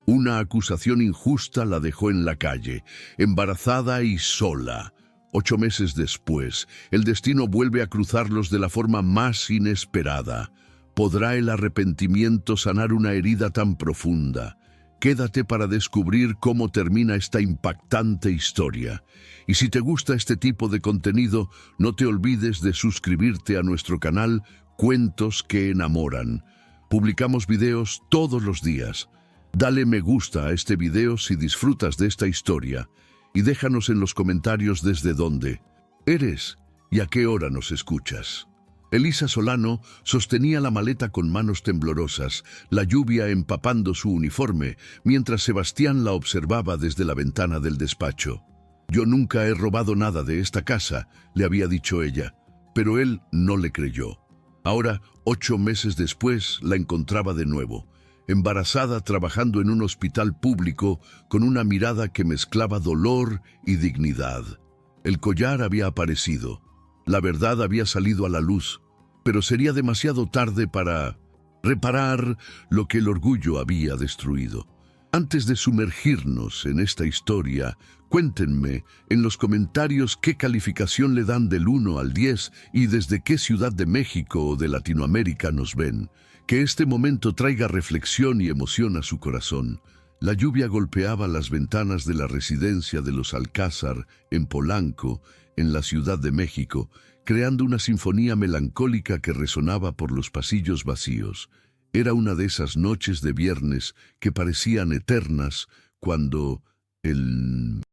Una acusación injusta la dejó en la calle, embarazada y sola. 8 meses después, el destino vuelve a cruzarlos de la forma más inesperada. ¿Podrá el arrepentimiento sanar una herida tan profunda? Quédate para descubrir cómo termina esta impactante historia. Y si te gusta este tipo de contenido, no te olvides de suscribirte a nuestro canal Cuentos que Enamoran. Publicamos videos todos los días. Dale me gusta a este video si disfrutas de esta historia y déjanos en los comentarios desde dónde eres y a qué hora nos escuchas. Elisa Solano sostenía la maleta con manos temblorosas, la lluvia empapando su uniforme, mientras Sebastián la observaba desde la ventana del despacho. «Yo nunca he robado nada de esta casa», le había dicho ella, pero él no le creyó. Ahora, 8 meses después, la encontraba de nuevo, embarazada, trabajando en un hospital público, con una mirada que mezclaba dolor y dignidad. El collar había aparecido. La verdad había salido a la luz, pero sería demasiado tarde para reparar lo que el orgullo había destruido. Antes de sumergirnos en esta historia, cuéntenme en los comentarios qué calificación le dan del 1 al 10 y desde qué ciudad de México o de Latinoamérica nos ven. Que este momento traiga reflexión y emoción a su corazón. La lluvia golpeaba las ventanas de la residencia de los Alcázar en Polanco, en la Ciudad de México, creando una sinfonía melancólica que resonaba por los pasillos vacíos. Era una de esas noches de viernes que parecían eternas cuando el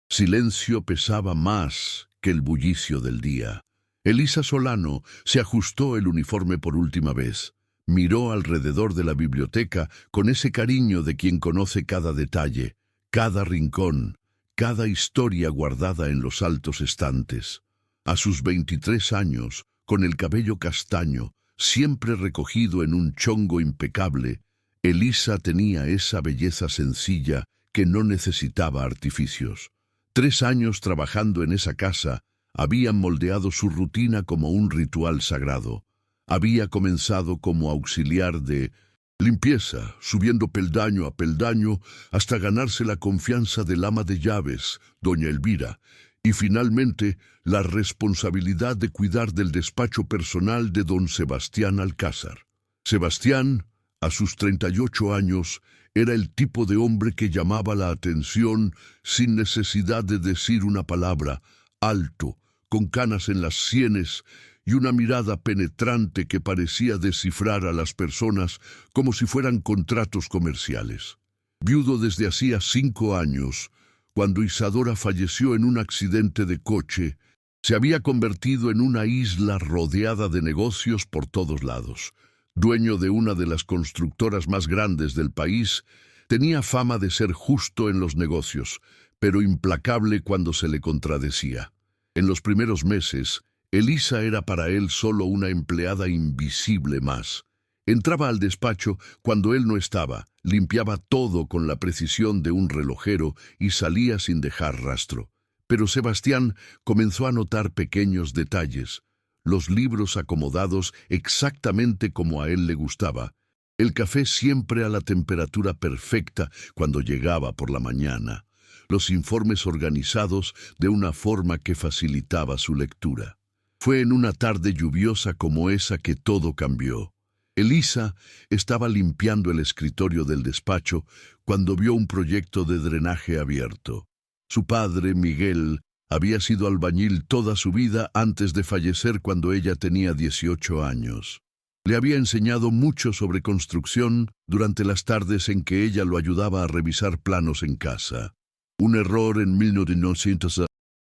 silencio pesaba más que el bullicio del día. Elisa Solano se ajustó el uniforme por última vez. Miró alrededor de la biblioteca con ese cariño de quien conoce cada detalle, cada rincón, cada historia guardada en los altos estantes. A sus 23 años, con el cabello castaño, siempre recogido en un chongo impecable, Elisa tenía esa belleza sencilla que no necesitaba artificios. 3 años trabajando en esa casa habían moldeado su rutina como un ritual sagrado. Había comenzado como auxiliar de limpieza, subiendo peldaño a peldaño hasta ganarse la confianza del ama de llaves, doña Elvira, y finalmente la responsabilidad de cuidar del despacho personal de don Sebastián Alcázar. Sebastián, a sus 38 años, era el tipo de hombre que llamaba la atención sin necesidad de decir una palabra, alto, con canas en las sienes y una mirada penetrante que parecía descifrar a las personas como si fueran contratos comerciales. Viudo desde hacía 5 años, cuando Isadora falleció en un accidente de coche, se había convertido en una isla rodeada de negocios por todos lados. Dueño de una de las constructoras más grandes del país, tenía fama de ser justo en los negocios, pero implacable cuando se le contradecía. En los primeros meses, Elisa era para él solo una empleada invisible más. Entraba al despacho cuando él no estaba, limpiaba todo con la precisión de un relojero y salía sin dejar rastro. Pero Sebastián comenzó a notar pequeños detalles, los libros acomodados exactamente como a él le gustaba, el café siempre a la temperatura perfecta cuando llegaba por la mañana, los informes organizados de una forma que facilitaba su lectura. Fue en una tarde lluviosa como esa que todo cambió. Elisa estaba limpiando el escritorio del despacho cuando vio un proyecto de drenaje abierto. Su padre, Miguel, había sido albañil toda su vida antes de fallecer cuando ella tenía 18 años. Le había enseñado mucho sobre construcción durante las tardes en que ella lo ayudaba a revisar planos en casa. Un error en 1900.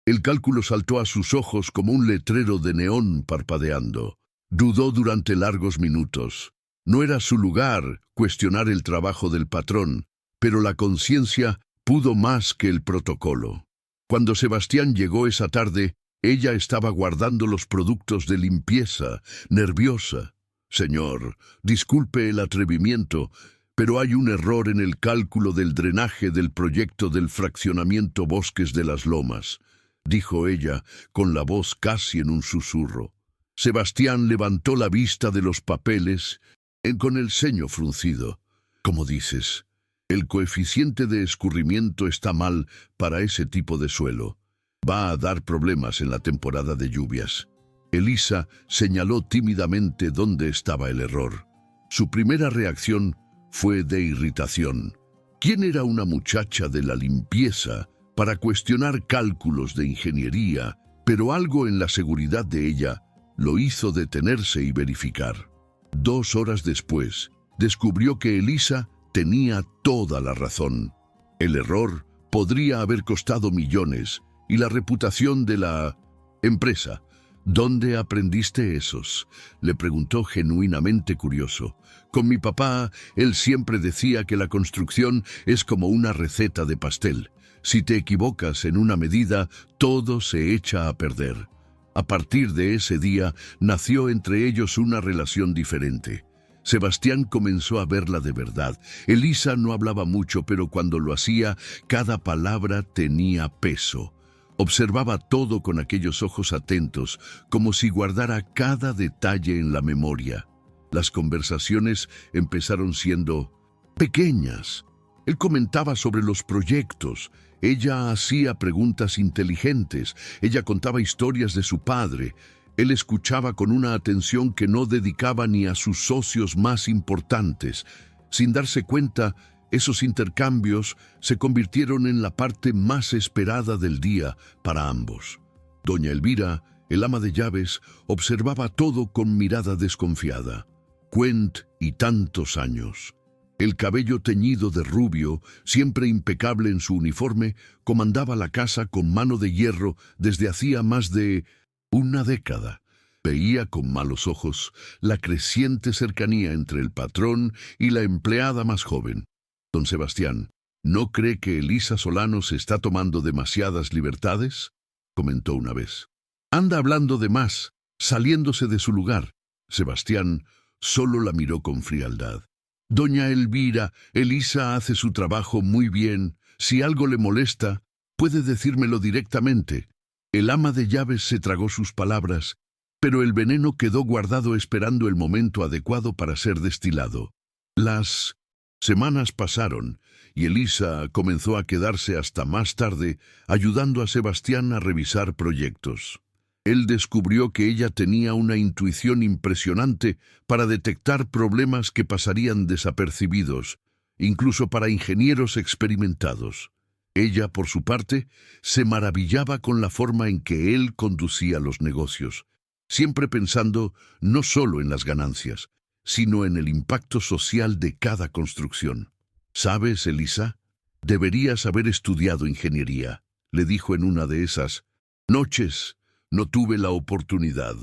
El cálculo saltó a sus ojos como un letrero de neón parpadeando. Dudó durante largos minutos. No era su lugar cuestionar el trabajo del patrón, pero la conciencia pudo más que el protocolo. Cuando Sebastián llegó esa tarde, ella estaba guardando los productos de limpieza, nerviosa. «Señor, disculpe el atrevimiento, pero hay un error en el cálculo del drenaje del proyecto del fraccionamiento Bosques de las Lomas», dijo ella, con la voz casi en un susurro. Sebastián levantó la vista de los papeles, con el ceño fruncido. «¿Cómo dices? El coeficiente de escurrimiento está mal para ese tipo de suelo. Va a dar problemas en la temporada de lluvias. Elisa señaló tímidamente dónde estaba el error. Su primera reacción fue de irritación. ¿Quién era una muchacha de la limpieza para cuestionar cálculos de ingeniería? Pero algo en la seguridad de ella lo hizo detenerse y verificar. 2 horas después, descubrió que Elisa tenía toda la razón. El error podría haber costado millones y la reputación de la empresa. ¿Dónde aprendiste esos?, le preguntó genuinamente curioso. Con mi papá, él siempre decía que la construcción es como una receta de pastel. Si te equivocas en una medida, todo se echa a perder. A partir de ese día, nació entre ellos una relación diferente. Sebastián comenzó a verla de verdad. Elisa no hablaba mucho, pero cuando lo hacía, cada palabra tenía peso. Observaba todo con aquellos ojos atentos, como si guardara cada detalle en la memoria. Las conversaciones empezaron siendo pequeñas. Él comentaba sobre los proyectos. Ella hacía preguntas inteligentes. Ella contaba historias de su padre. Él escuchaba con una atención que no dedicaba ni a sus socios más importantes. Sin darse cuenta, esos intercambios se convirtieron en la parte más esperada del día para ambos. Doña Elvira, el ama de llaves, observaba todo con mirada desconfiada. Quent y tantos años. El cabello teñido de rubio, siempre impecable en su uniforme, comandaba la casa con mano de hierro desde hacía más de una década. Veía con malos ojos la creciente cercanía entre el patrón y la empleada más joven. Don Sebastián, ¿no cree que Elisa Solano se está tomando demasiadas libertades?, comentó una vez. Anda hablando de más, saliéndose de su lugar. Sebastián solo la miró con frialdad. Doña Elvira, Elisa hace su trabajo muy bien. Si algo le molesta, puede decírmelo directamente. El ama de llaves se tragó sus palabras, pero el veneno quedó guardado esperando el momento adecuado para ser destilado. Las semanas pasaron y Elisa comenzó a quedarse hasta más tarde ayudando a Sebastián a revisar proyectos. Él descubrió que ella tenía una intuición impresionante para detectar problemas que pasarían desapercibidos, incluso para ingenieros experimentados. Ella, por su parte, se maravillaba con la forma en que él conducía los negocios, siempre pensando no solo en las ganancias, sino en el impacto social de cada construcción. ¿Sabes, Elisa? Deberías haber estudiado ingeniería, le dijo en una de esas noches. No tuve la oportunidad.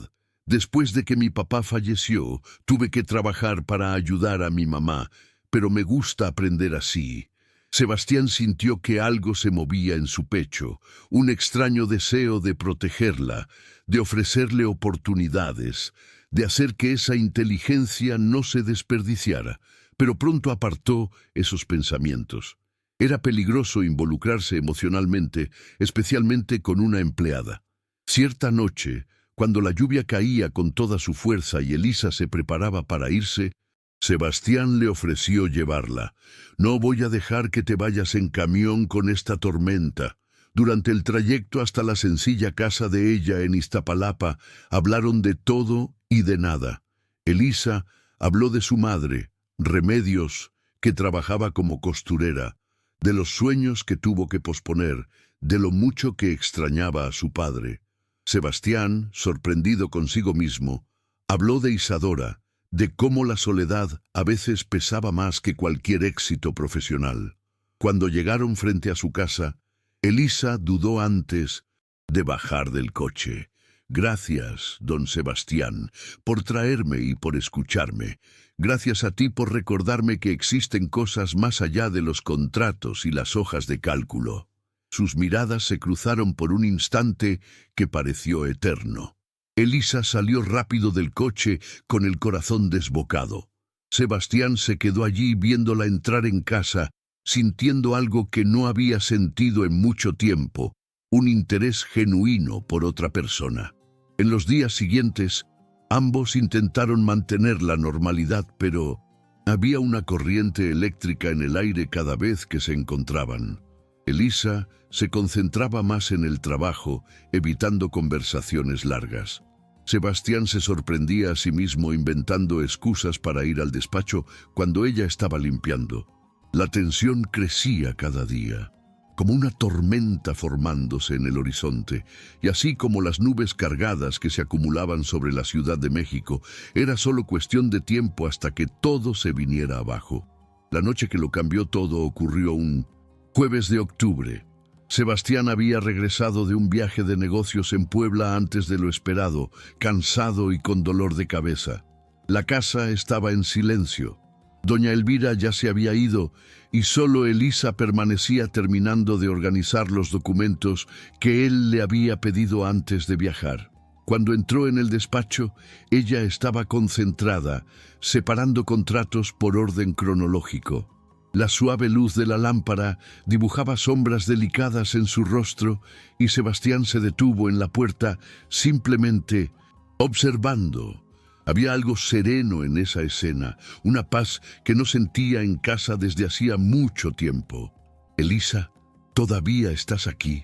Después de que mi papá falleció, tuve que trabajar para ayudar a mi mamá, pero me gusta aprender así. Sebastián sintió que algo se movía en su pecho, un extraño deseo de protegerla, de ofrecerle oportunidades, de hacer que esa inteligencia no se desperdiciara, pero pronto apartó esos pensamientos. Era peligroso involucrarse emocionalmente, especialmente con una empleada. Cierta noche, cuando la lluvia caía con toda su fuerza y Elisa se preparaba para irse, Sebastián le ofreció llevarla. «No voy a dejar que te vayas en camión con esta tormenta». Durante el trayecto hasta la sencilla casa de ella en Iztapalapa, hablaron de todo y de nada. Elisa habló de su madre, Remedios, que trabajaba como costurera, de los sueños que tuvo que posponer, de lo mucho que extrañaba a su padre. Sebastián, sorprendido consigo mismo, habló de Isadora, de cómo la soledad a veces pesaba más que cualquier éxito profesional. Cuando llegaron frente a su casa, Elisa dudó antes de bajar del coche. «Gracias, don Sebastián, por traerme y por escucharme. Gracias a ti por recordarme que existen cosas más allá de los contratos y las hojas de cálculo». Sus miradas se cruzaron por un instante que pareció eterno. Elisa salió rápido del coche con el corazón desbocado. Sebastián se quedó allí viéndola entrar en casa, sintiendo algo que no había sentido en mucho tiempo, un interés genuino por otra persona. En los días siguientes, ambos intentaron mantener la normalidad, pero Había una corriente eléctrica en el aire cada vez que se encontraban. Elisa se concentraba más en el trabajo, evitando conversaciones largas. Sebastián se sorprendía a sí mismo inventando excusas para ir al despacho cuando ella estaba limpiando. La tensión crecía cada día, como una tormenta formándose en el horizonte, y así como las nubes cargadas que se acumulaban sobre la Ciudad de México, era solo cuestión de tiempo hasta que todo se viniera abajo. La noche que lo cambió todo ocurrió un jueves de octubre. Sebastián había regresado de un viaje de negocios en Puebla antes de lo esperado, cansado y con dolor de cabeza. La casa estaba en silencio. Doña Elvira ya se había ido y solo Elisa permanecía terminando de organizar los documentos que él le había pedido antes de viajar. Cuando entró en el despacho, ella estaba concentrada, separando contratos por orden cronológico. La suave luz de la lámpara dibujaba sombras delicadas en su rostro y Sebastián se detuvo en la puerta, simplemente observando. Había algo sereno en esa escena, una paz que no sentía en casa desde hacía mucho tiempo. «Elisa, todavía estás aquí»,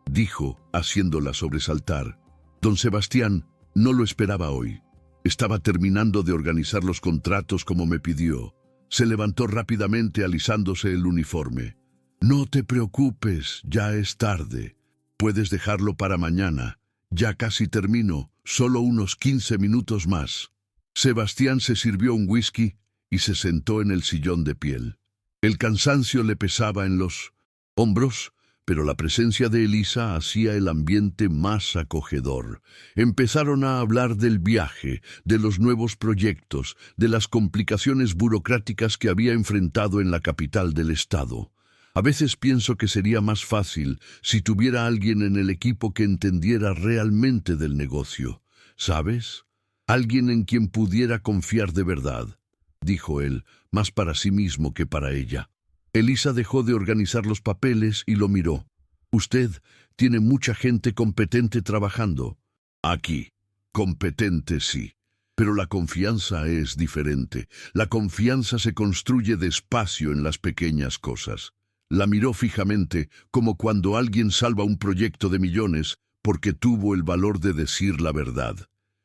dijo, haciéndola sobresaltar. Don Sebastián no lo esperaba hoy. Estaba terminando de organizar los contratos como me pidió. Se levantó rápidamente alisándose el uniforme. «No te preocupes, ya es tarde. Puedes dejarlo para mañana. Ya casi termino, solo unos 15 minutos más». Sebastián se sirvió un whisky y se sentó en el sillón de piel. El cansancio le pesaba en los hombros, pero la presencia de Elisa hacía el ambiente más acogedor. Empezaron a hablar del viaje, de los nuevos proyectos, de las complicaciones burocráticas que había enfrentado en la capital del estado. A veces pienso que sería más fácil si tuviera alguien en el equipo que entendiera realmente del negocio. ¿Sabes? Alguien en quien pudiera confiar de verdad, dijo él, más para sí mismo que para ella. Elisa dejó de organizar los papeles y lo miró. «Usted tiene mucha gente competente trabajando». «Aquí. Competente sí. Pero la confianza es diferente. La confianza se construye despacio en las pequeñas cosas». La miró fijamente, como cuando alguien salva un proyecto de millones porque tuvo el valor de decir la verdad.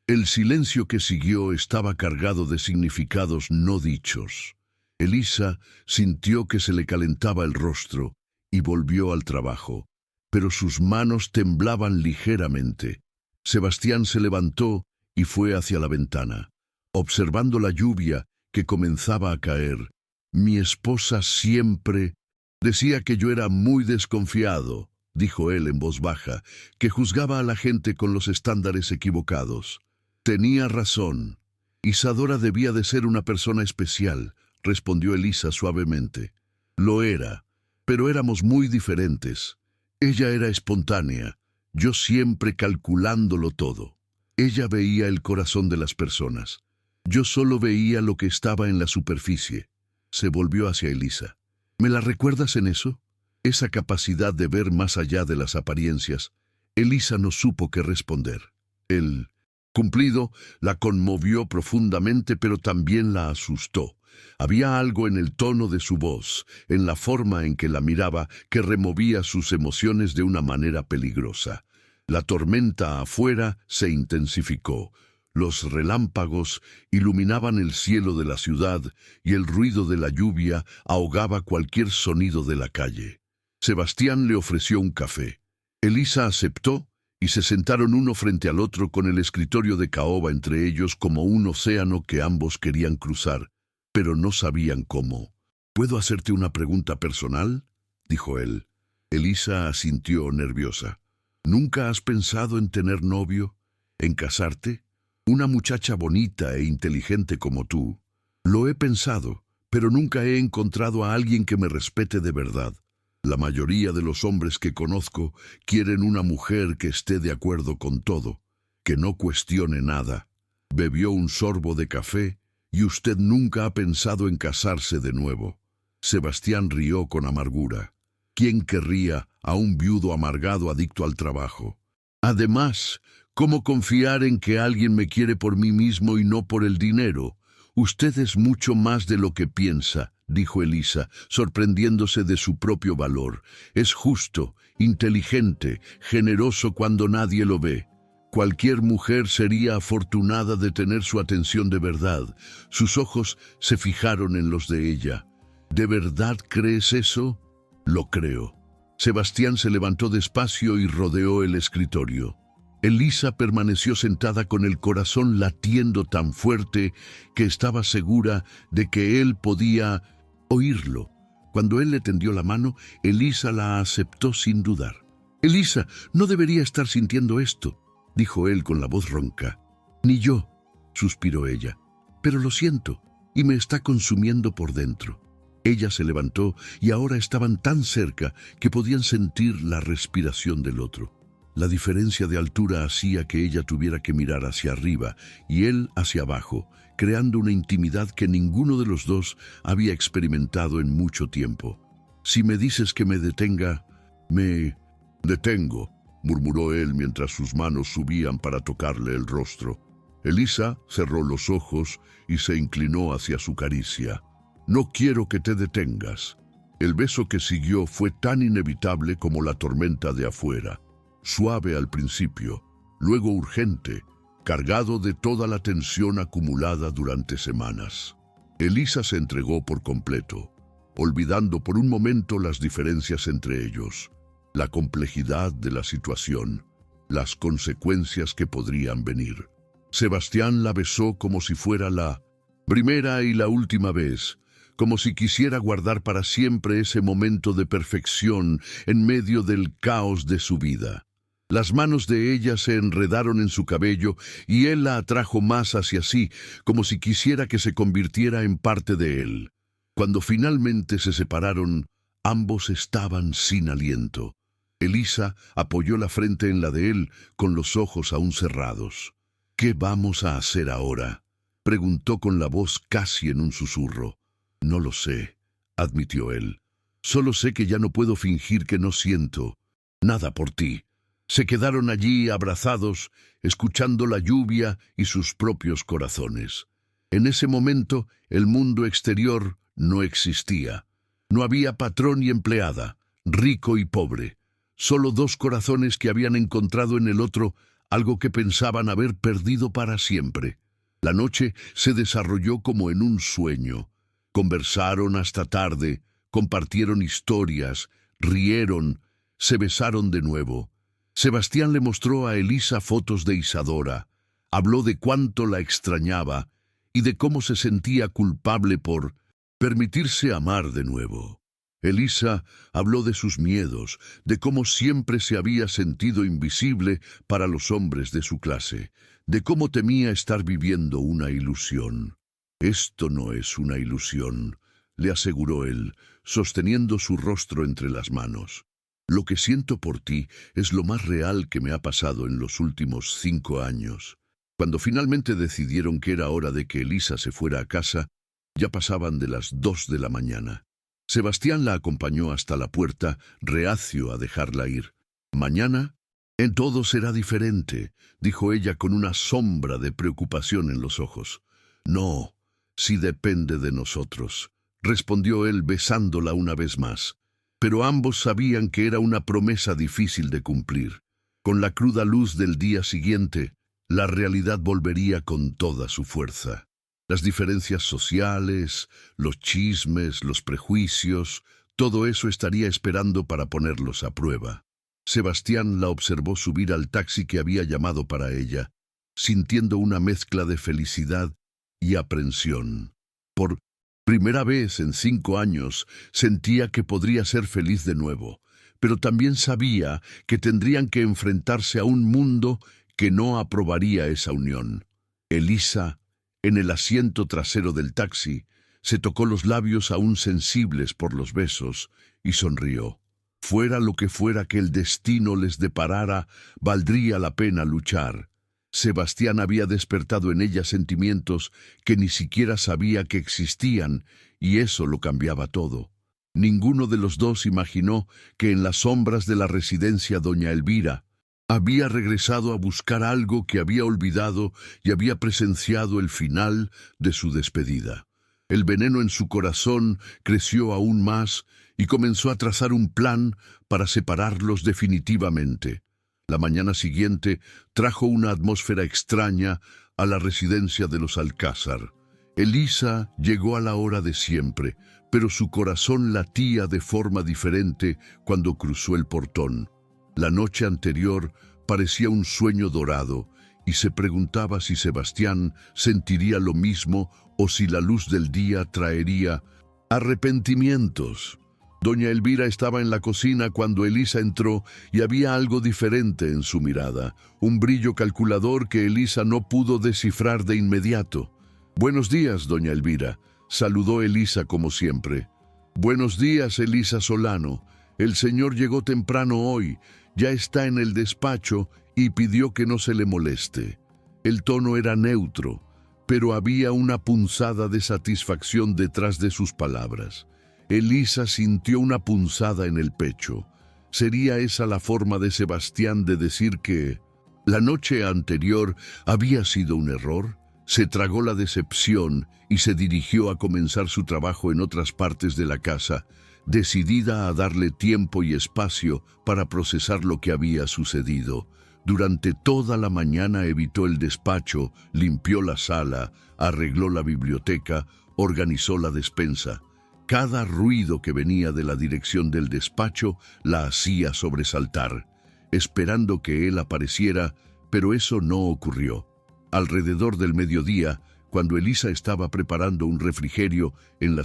El silencio que siguió estaba cargado de significados no dichos. Elisa sintió que se le calentaba el rostro y volvió al trabajo, pero sus manos temblaban ligeramente. Sebastián se levantó y fue hacia la ventana, observando la lluvia que comenzaba a caer. «Mi esposa siempre decía que yo era muy desconfiado», dijo él en voz baja, «que juzgaba a la gente con los estándares equivocados». «Tenía razón. Isadora debía de ser una persona especial», respondió Elisa suavemente. «Lo era, pero éramos muy diferentes. Ella era espontánea, yo siempre calculándolo todo. Ella veía el corazón de las personas. Yo solo veía lo que estaba en la superficie». Se volvió hacia Elisa. «¿Me la recuerdas en eso? Esa capacidad de ver más allá de las apariencias». Elisa no supo qué responder. El cumplido la conmovió profundamente, pero también la asustó. Había algo en el tono de su voz, en la forma en que la miraba, que removía sus emociones de una manera peligrosa. La tormenta afuera se intensificó. Los relámpagos iluminaban el cielo de la ciudad y el ruido de la lluvia ahogaba cualquier sonido de la calle. Sebastián le ofreció un café. Elisa aceptó y se sentaron uno frente al otro con el escritorio de caoba entre ellos como un océano que ambos querían cruzar, pero no sabían cómo. «¿Puedo hacerte una pregunta personal?», dijo él. Elisa asintió nerviosa. «¿Nunca has pensado en tener novio? ¿En casarte? Una muchacha bonita e inteligente como tú». «Lo he pensado, pero nunca he encontrado a alguien que me respete de verdad. La mayoría de los hombres que conozco quieren una mujer que esté de acuerdo con todo, que no cuestione nada». Bebió un sorbo de café. «¿Y usted nunca ha pensado en casarse de nuevo?». Sebastián rió con amargura. ¿Quién querría a un viudo amargado adicto al trabajo? Además, ¿cómo confiar en que alguien me quiere por mí mismo y no por el dinero? Usted es mucho más de lo que piensa, dijo Elisa, sorprendiéndose de su propio valor. Es justo, inteligente, generoso cuando nadie lo ve. Cualquier mujer sería afortunada de tener su atención de verdad. Sus ojos se fijaron en los de ella. ¿De verdad crees eso? Lo creo. Sebastián se levantó despacio y rodeó el escritorio. Elisa permaneció sentada con el corazón latiendo tan fuerte que estaba segura de que él podía oírlo. Cuando él le tendió la mano, Elisa la aceptó sin dudar. «Elisa, no debería estar sintiendo esto», dijo él con la voz ronca. «Ni yo», suspiró ella, «pero lo siento y me está consumiendo por dentro». Ella se levantó y ahora estaban tan cerca que podían sentir la respiración del otro. La diferencia de altura hacía que ella tuviera que mirar hacia arriba y él hacia abajo, creando una intimidad que ninguno de los dos había experimentado en mucho tiempo. «Si me dices que me detenga, me detengo», murmuró él mientras sus manos subían para tocarle el rostro. Elisa cerró los ojos y se inclinó hacia su caricia. «No quiero que te detengas». El beso que siguió fue tan inevitable como la tormenta de afuera. Suave al principio, luego urgente, cargado de toda la tensión acumulada durante semanas. Elisa se entregó por completo, olvidando por un momento las diferencias entre ellos, la complejidad de la situación, las consecuencias que podrían venir. Sebastián la besó como si fuera la primera y la última vez, como si quisiera guardar para siempre ese momento de perfección en medio del caos de su vida. Las manos de ella se enredaron en su cabello y él la atrajo más hacia sí, como si quisiera que se convirtiera en parte de él. Cuando finalmente se separaron, ambos estaban sin aliento. Elisa apoyó la frente en la de él, con los ojos aún cerrados. «¿Qué vamos a hacer ahora?», preguntó con la voz casi en un susurro. «No lo sé», admitió él. «Solo sé que ya no puedo fingir que no siento nada por ti». Se quedaron allí abrazados, escuchando la lluvia y sus propios corazones. En ese momento, el mundo exterior no existía. No había patrón y empleada, rico y pobre. Solo dos corazones que habían encontrado en el otro algo que pensaban haber perdido para siempre. La noche se desarrolló como en un sueño. Conversaron hasta tarde, compartieron historias, rieron, se besaron de nuevo. Sebastián le mostró a Elisa fotos de Isadora, habló de cuánto la extrañaba y de cómo se sentía culpable por permitirse amar de nuevo. Elisa habló de sus miedos, de cómo siempre se había sentido invisible para los hombres de su clase, de cómo temía estar viviendo una ilusión. «Esto no es una ilusión», le aseguró él, sosteniendo su rostro entre las manos. «Lo que siento por ti es lo más real que me ha pasado en los últimos 5 años». Cuando finalmente decidieron que era hora de que Elisa se fuera a casa, ya pasaban de las 2 de la mañana. Sebastián la acompañó hasta la puerta, reacio a dejarla ir. «Mañana, en todo será diferente», dijo ella con una sombra de preocupación en los ojos. «No, si depende de nosotros», respondió él besándola una vez más. Pero ambos sabían que era una promesa difícil de cumplir. Con la cruda luz del día siguiente, la realidad volvería con toda su fuerza. Las diferencias sociales, los chismes, los prejuicios, todo eso estaría esperando para ponerlos a prueba. Sebastián la observó subir al taxi que había llamado para ella, sintiendo una mezcla de felicidad y aprensión. Por primera vez en 5 años sentía que podría ser feliz de nuevo, pero también sabía que tendrían que enfrentarse a un mundo que no aprobaría esa unión. Elisa, en el asiento trasero del taxi, se tocó los labios aún sensibles por los besos y sonrió. Fuera lo que fuera que el destino les deparara, valdría la pena luchar. Sebastián había despertado en ella sentimientos que ni siquiera sabía que existían, y eso lo cambiaba todo. Ninguno de los dos imaginó que en las sombras de la residencia Doña Elvira, Había regresado a buscar algo que había olvidado y había presenciado el final de su despedida. El veneno en su corazón creció aún más y comenzó a trazar un plan para separarlos definitivamente. La mañana siguiente trajo una atmósfera extraña a la residencia de los Alcázar. Elisa llegó a la hora de siempre, pero su corazón latía de forma diferente cuando cruzó el portón. La noche anterior parecía un sueño dorado y se preguntaba si Sebastián sentiría lo mismo o si la luz del día traería arrepentimientos. Doña Elvira estaba en la cocina cuando Elisa entró y había algo diferente en su mirada, un brillo calculador que Elisa no pudo descifrar de inmediato. «Buenos días, doña Elvira», saludó Elisa como siempre. «Buenos días, Elisa Solano. El señor llegó temprano hoy, ya está en el despacho y pidió que no se le moleste». El tono era neutro, pero había una punzada de satisfacción detrás de sus palabras. Elisa sintió una punzada en el pecho. ¿Sería esa la forma de Sebastián de decir que la noche anterior había sido un error? Se tragó la decepción y se dirigió a comenzar su trabajo en otras partes de la casa, decidida a darle tiempo y espacio para procesar lo que había sucedido. Durante toda la mañana evitó el despacho, limpió la sala, arregló la biblioteca, organizó la despensa. Cada ruido que venía de la dirección del despacho la hacía sobresaltar, esperando que él apareciera, pero eso no ocurrió. Alrededor del mediodía, cuando Elisa estaba preparando un refrigerio en la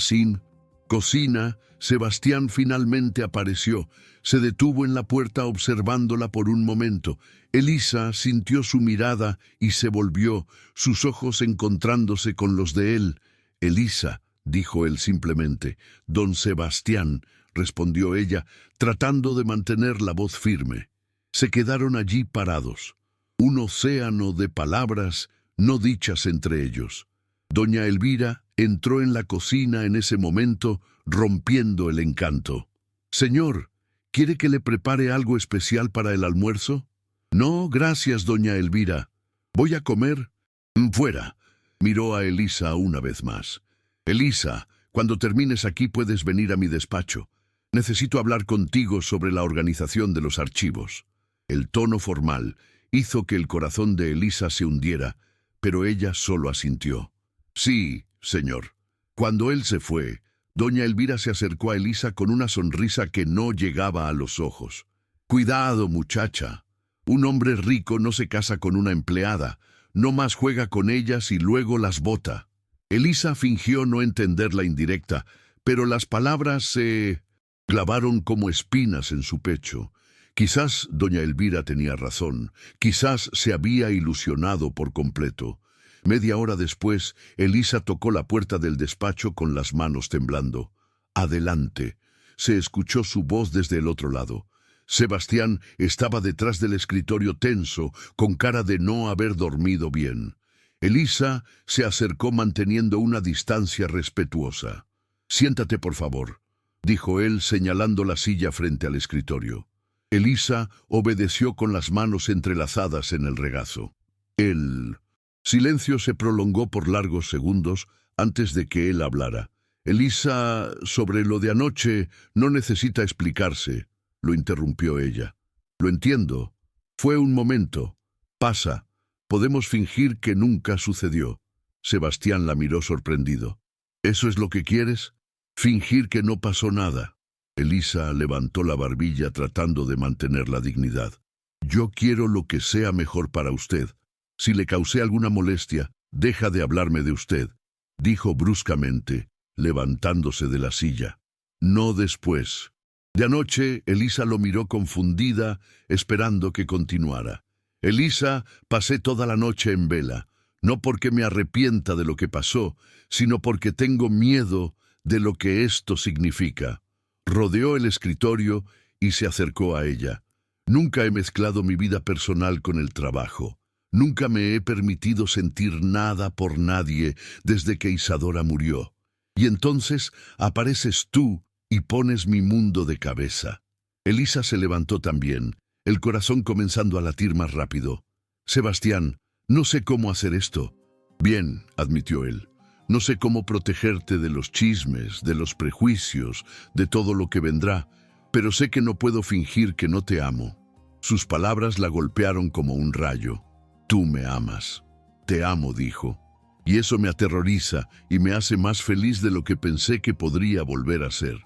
cocina, Sebastián finalmente apareció. Se detuvo en la puerta observándola por un momento. Elisa sintió su mirada y se volvió, sus ojos encontrándose con los de él. «Elisa», dijo él simplemente. «Don Sebastián», respondió ella, tratando de mantener la voz firme. Se quedaron allí parados, un océano de palabras no dichas entre ellos. Doña Elvira entró en la cocina en ese momento, rompiendo el encanto. «Señor, ¿quiere que le prepare algo especial para el almuerzo?» «No, gracias, doña Elvira. ¿Voy a comer?» «Fuera», miró a Elisa una vez más. «Elisa, cuando termines aquí puedes venir a mi despacho. Necesito hablar contigo sobre la organización de los archivos». El tono formal hizo que el corazón de Elisa se hundiera, pero ella solo asintió. «Sí, señor». Cuando él se fue, doña Elvira se acercó a Elisa con una sonrisa que no llegaba a los ojos. «Cuidado, muchacha. Un hombre rico no se casa con una empleada, no más juega con ellas y luego las bota». Elisa fingió no entender la indirecta, pero las palabras se clavaron como espinas en su pecho. Quizás doña Elvira tenía razón, quizás se había ilusionado por completo. Media hora después, Elisa tocó la puerta del despacho con las manos temblando. «Adelante», se escuchó su voz desde el otro lado. Sebastián estaba detrás del escritorio tenso, con cara de no haber dormido bien. Elisa se acercó manteniendo una distancia respetuosa. «Siéntate, por favor», dijo él señalando la silla frente al escritorio. Elisa obedeció con las manos entrelazadas en el regazo. El silencio se prolongó por largos segundos antes de que él hablara. «Elisa, sobre lo de anoche no necesita explicarse», lo interrumpió ella. «Lo entiendo. Fue un momento. Pasa. Podemos fingir que nunca sucedió». Sebastián la miró sorprendido. «¿Eso es lo que quieres? ¿Fingir que no pasó nada?» Elisa levantó la barbilla tratando de mantener la dignidad. «Yo quiero lo que sea mejor para usted. Si le causé alguna molestia, deja de hablarme de usted», dijo bruscamente, levantándose de la silla. «No después». De anoche, Elisa lo miró confundida, esperando que continuara. «Elisa, pasé toda la noche en vela, no porque me arrepienta de lo que pasó, sino porque tengo miedo de lo que esto significa». Rodeó el escritorio y se acercó a ella. «Nunca he mezclado mi vida personal con el trabajo. Nunca me he permitido sentir nada por nadie desde que Isadora murió. Y entonces apareces tú y pones mi mundo de cabeza». Elisa se levantó también. el corazón comenzando a latir más rápido. Sebastián, no sé cómo hacer esto. Bien, admitió él. No sé cómo protegerte de los chismes, de los prejuicios, de todo lo que vendrá, pero sé que no puedo fingir que no te amo. Sus palabras la golpearon como un rayo. Tú me amas. Te amo, dijo. Y eso me aterroriza y me hace más feliz de lo que pensé que podría volver a ser.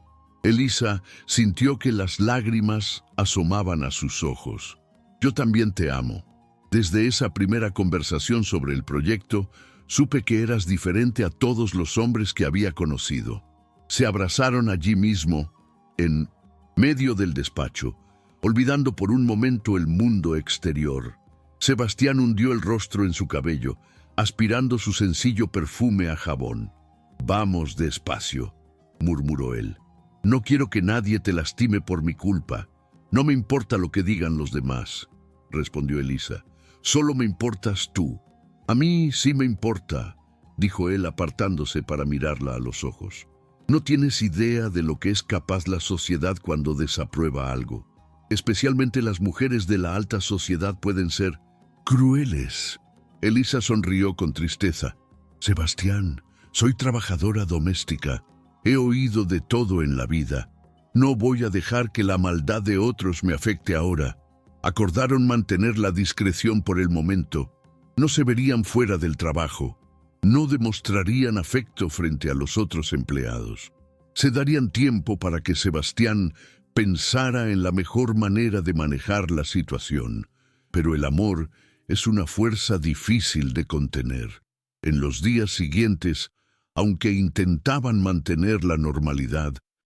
Elisa sintió que las lágrimas asomaban a sus ojos. Yo también te amo. Desde esa primera conversación sobre el proyecto, supe que eras diferente a todos los hombres que había conocido. Se abrazaron allí mismo, en medio del despacho, olvidando por un momento el mundo exterior. Sebastián hundió el rostro en su cabello, aspirando su sencillo perfume a jabón. «Vamos despacio», murmuró él. «No quiero que nadie te lastime por mi culpa. No me importa lo que digan los demás», respondió Elisa. «Solo me importas tú». «A mí sí me importa», dijo él apartándose para mirarla a los ojos. «No tienes idea de lo que es capaz la sociedad cuando desaprueba algo. Especialmente las mujeres de la alta sociedad pueden ser crueles». Elisa sonrió con tristeza. «Sebastián, soy trabajadora doméstica. He oído de todo en la vida. No voy a dejar que la maldad de otros me afecte ahora». Acordaron mantener la discreción por el momento. No se verían fuera del trabajo. No demostrarían afecto frente a los otros empleados. Se darían tiempo para que Sebastián pensara en la mejor manera de manejar la situación. Pero el amor es una fuerza difícil de contener. En los días siguientes, aunque intentaban mantener la normalidad,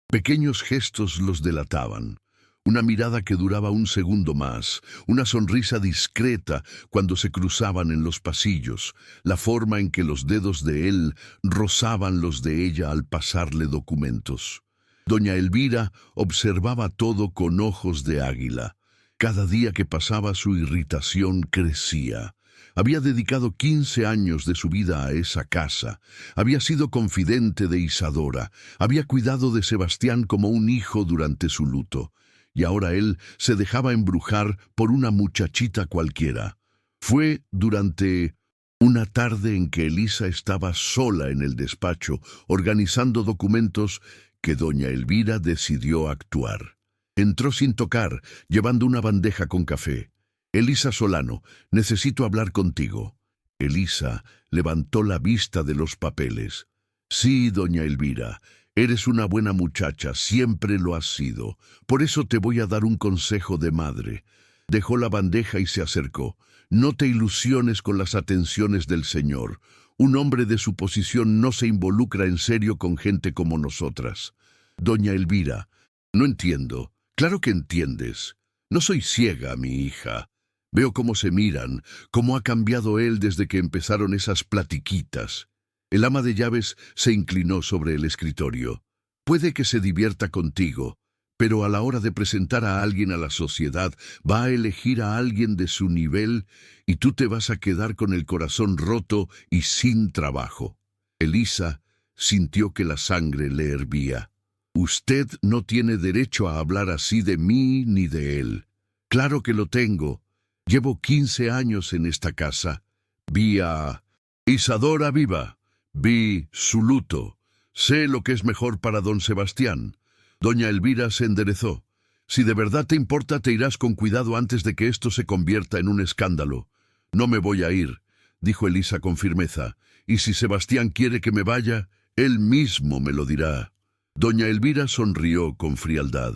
pequeños gestos los delataban. Una mirada que duraba un segundo más, una sonrisa discreta cuando se cruzaban en los pasillos, la forma en que los dedos de él rozaban los de ella al pasarle documentos. Doña Elvira observaba todo con ojos de águila. Cada día que pasaba su irritación crecía. Había dedicado 15 años de su vida a esa casa. Había sido confidente de Isadora. Había cuidado de Sebastián como un hijo durante su luto. Y ahora él se dejaba embrujar por una muchachita cualquiera. Fue durante una tarde en que Elisa estaba sola en el despacho, organizando documentos, que doña Elvira decidió actuar. Entró sin tocar, llevando una bandeja con café. «Elisa Solano, necesito hablar contigo». Elisa levantó la vista de los papeles. «Sí, doña Elvira. Eres una buena muchacha, siempre lo has sido. Por eso te voy a dar un consejo de madre». Dejó la bandeja y se acercó. «No te ilusiones con las atenciones del Señor. Un hombre de su posición no se involucra en serio con gente como nosotras». «Doña Elvira, no entiendo». «Claro que entiendes. No soy ciega, mi hija. Veo cómo se miran, cómo ha cambiado él desde que empezaron esas platiquitas». El ama de llaves se inclinó sobre el escritorio. «Puede que se divierta contigo, pero a la hora de presentar a alguien a la sociedad, va a elegir a alguien de su nivel y tú te vas a quedar con el corazón roto y sin trabajo». Elisa sintió que la sangre le hervía. «Usted no tiene derecho a hablar así de mí ni de él». «Claro que lo tengo. Llevo 15 años en esta casa. Vi a Isadora viva. Vi su luto. Sé lo que es mejor para don Sebastián». Doña Elvira se enderezó. «Si de verdad te importa, te irás con cuidado antes de que esto se convierta en un escándalo». «No me voy a ir», dijo Elisa con firmeza. «Y si Sebastián quiere que me vaya, él mismo me lo dirá». Doña Elvira sonrió con frialdad.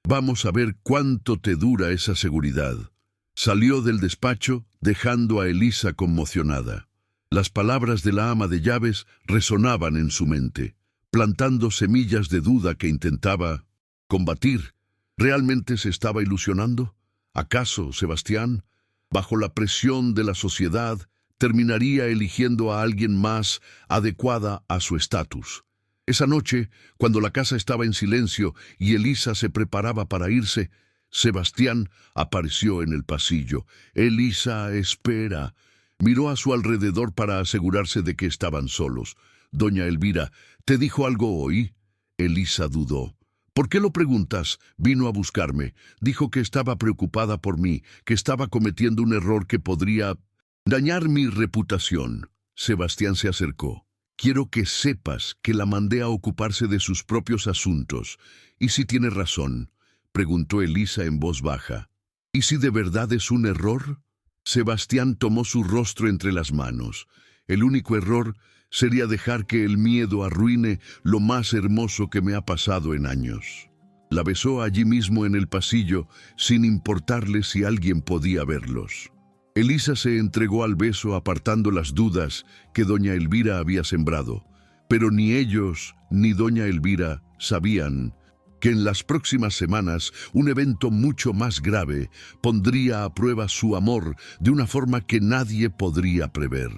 «Vamos a ver cuánto te dura esa seguridad». Salió del despacho, dejando a Elisa conmocionada. Las palabras de la ama de llaves resonaban en su mente, plantando semillas de duda que intentaba combatir. ¿Realmente se estaba ilusionando? ¿Acaso Sebastián, bajo la presión de la sociedad, terminaría eligiendo a alguien más adecuada a su estatus? Esa noche, cuando la casa estaba en silencio y Elisa se preparaba para irse, Sebastián apareció en el pasillo. «Elisa, espera». Miró a su alrededor para asegurarse de que estaban solos. «Doña Elvira, ¿te dijo algo hoy?» Elisa dudó. ¿Por qué lo preguntas? Vino a buscarme. Dijo que estaba preocupada por mí, que estaba cometiendo un error que podría dañar mi reputación. Sebastián se acercó. Quiero que sepas que la mandé a ocuparse de sus propios asuntos. ¿Y si tiene razón?, preguntó Elisa en voz baja. ¿Y si de verdad es un error? Sebastián tomó su rostro entre las manos. El único error sería dejar que el miedo arruine lo más hermoso que me ha pasado en años. La besó allí mismo en el pasillo, sin importarle si alguien podía verlos. Elisa se entregó al beso apartando las dudas que doña Elvira había sembrado, pero ni ellos ni doña Elvira sabían que en las próximas semanas un evento mucho más grave pondría a prueba su amor de una forma que nadie podría prever.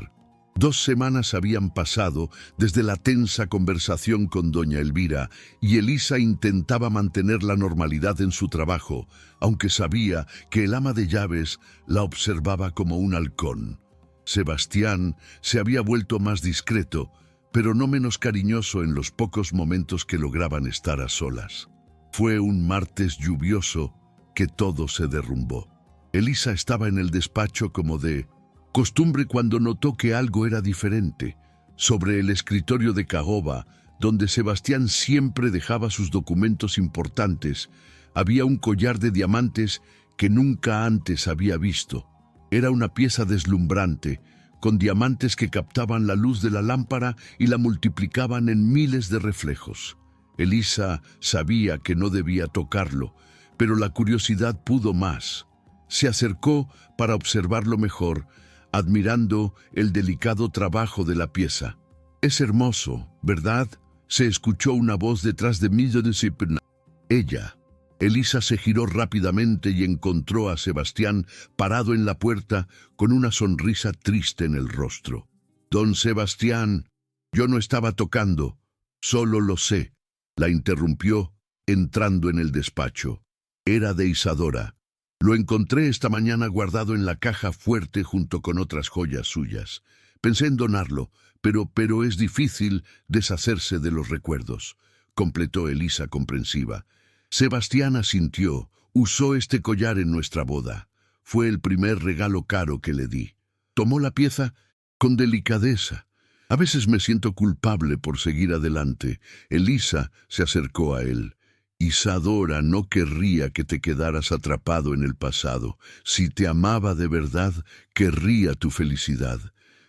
2 semanas habían pasado desde la tensa conversación con doña Elvira y Elisa intentaba mantener la normalidad en su trabajo, aunque sabía que el ama de llaves la observaba como un halcón. Sebastián se había vuelto más discreto, pero no menos cariñoso en los pocos momentos que lograban estar a solas. Fue un martes lluvioso que todo se derrumbó. Elisa estaba en el despacho como de costumbre cuando notó que algo era diferente. Sobre el escritorio de caoba, donde Sebastián siempre dejaba sus documentos importantes, había un collar de diamantes que nunca antes había visto. Era una pieza deslumbrante, con diamantes que captaban la luz de la lámpara y la multiplicaban en miles de reflejos. Elisa sabía que no debía tocarlo, pero la curiosidad pudo más. Se acercó para observarlo mejor, admirando el delicado trabajo de la pieza. «Es hermoso, ¿verdad?», se escuchó una voz detrás de mí. Ella. Elisa se giró rápidamente y encontró a Sebastián parado en la puerta con una sonrisa triste en el rostro. «Don Sebastián, yo no estaba tocando, solo lo sé», la interrumpió, entrando en el despacho. Era de Isadora. «Lo encontré esta mañana guardado en la caja fuerte junto con otras joyas suyas. Pensé en donarlo, pero es difícil deshacerse de los recuerdos», completó Elisa comprensiva. «Sebastián asintió. Usó este collar en nuestra boda. Fue el primer regalo caro que le di. Tomó la pieza con delicadeza. A veces me siento culpable por seguir adelante». Elisa se acercó a él. «Isadora no querría que te quedaras atrapado en el pasado. Si te amaba de verdad, querría tu felicidad.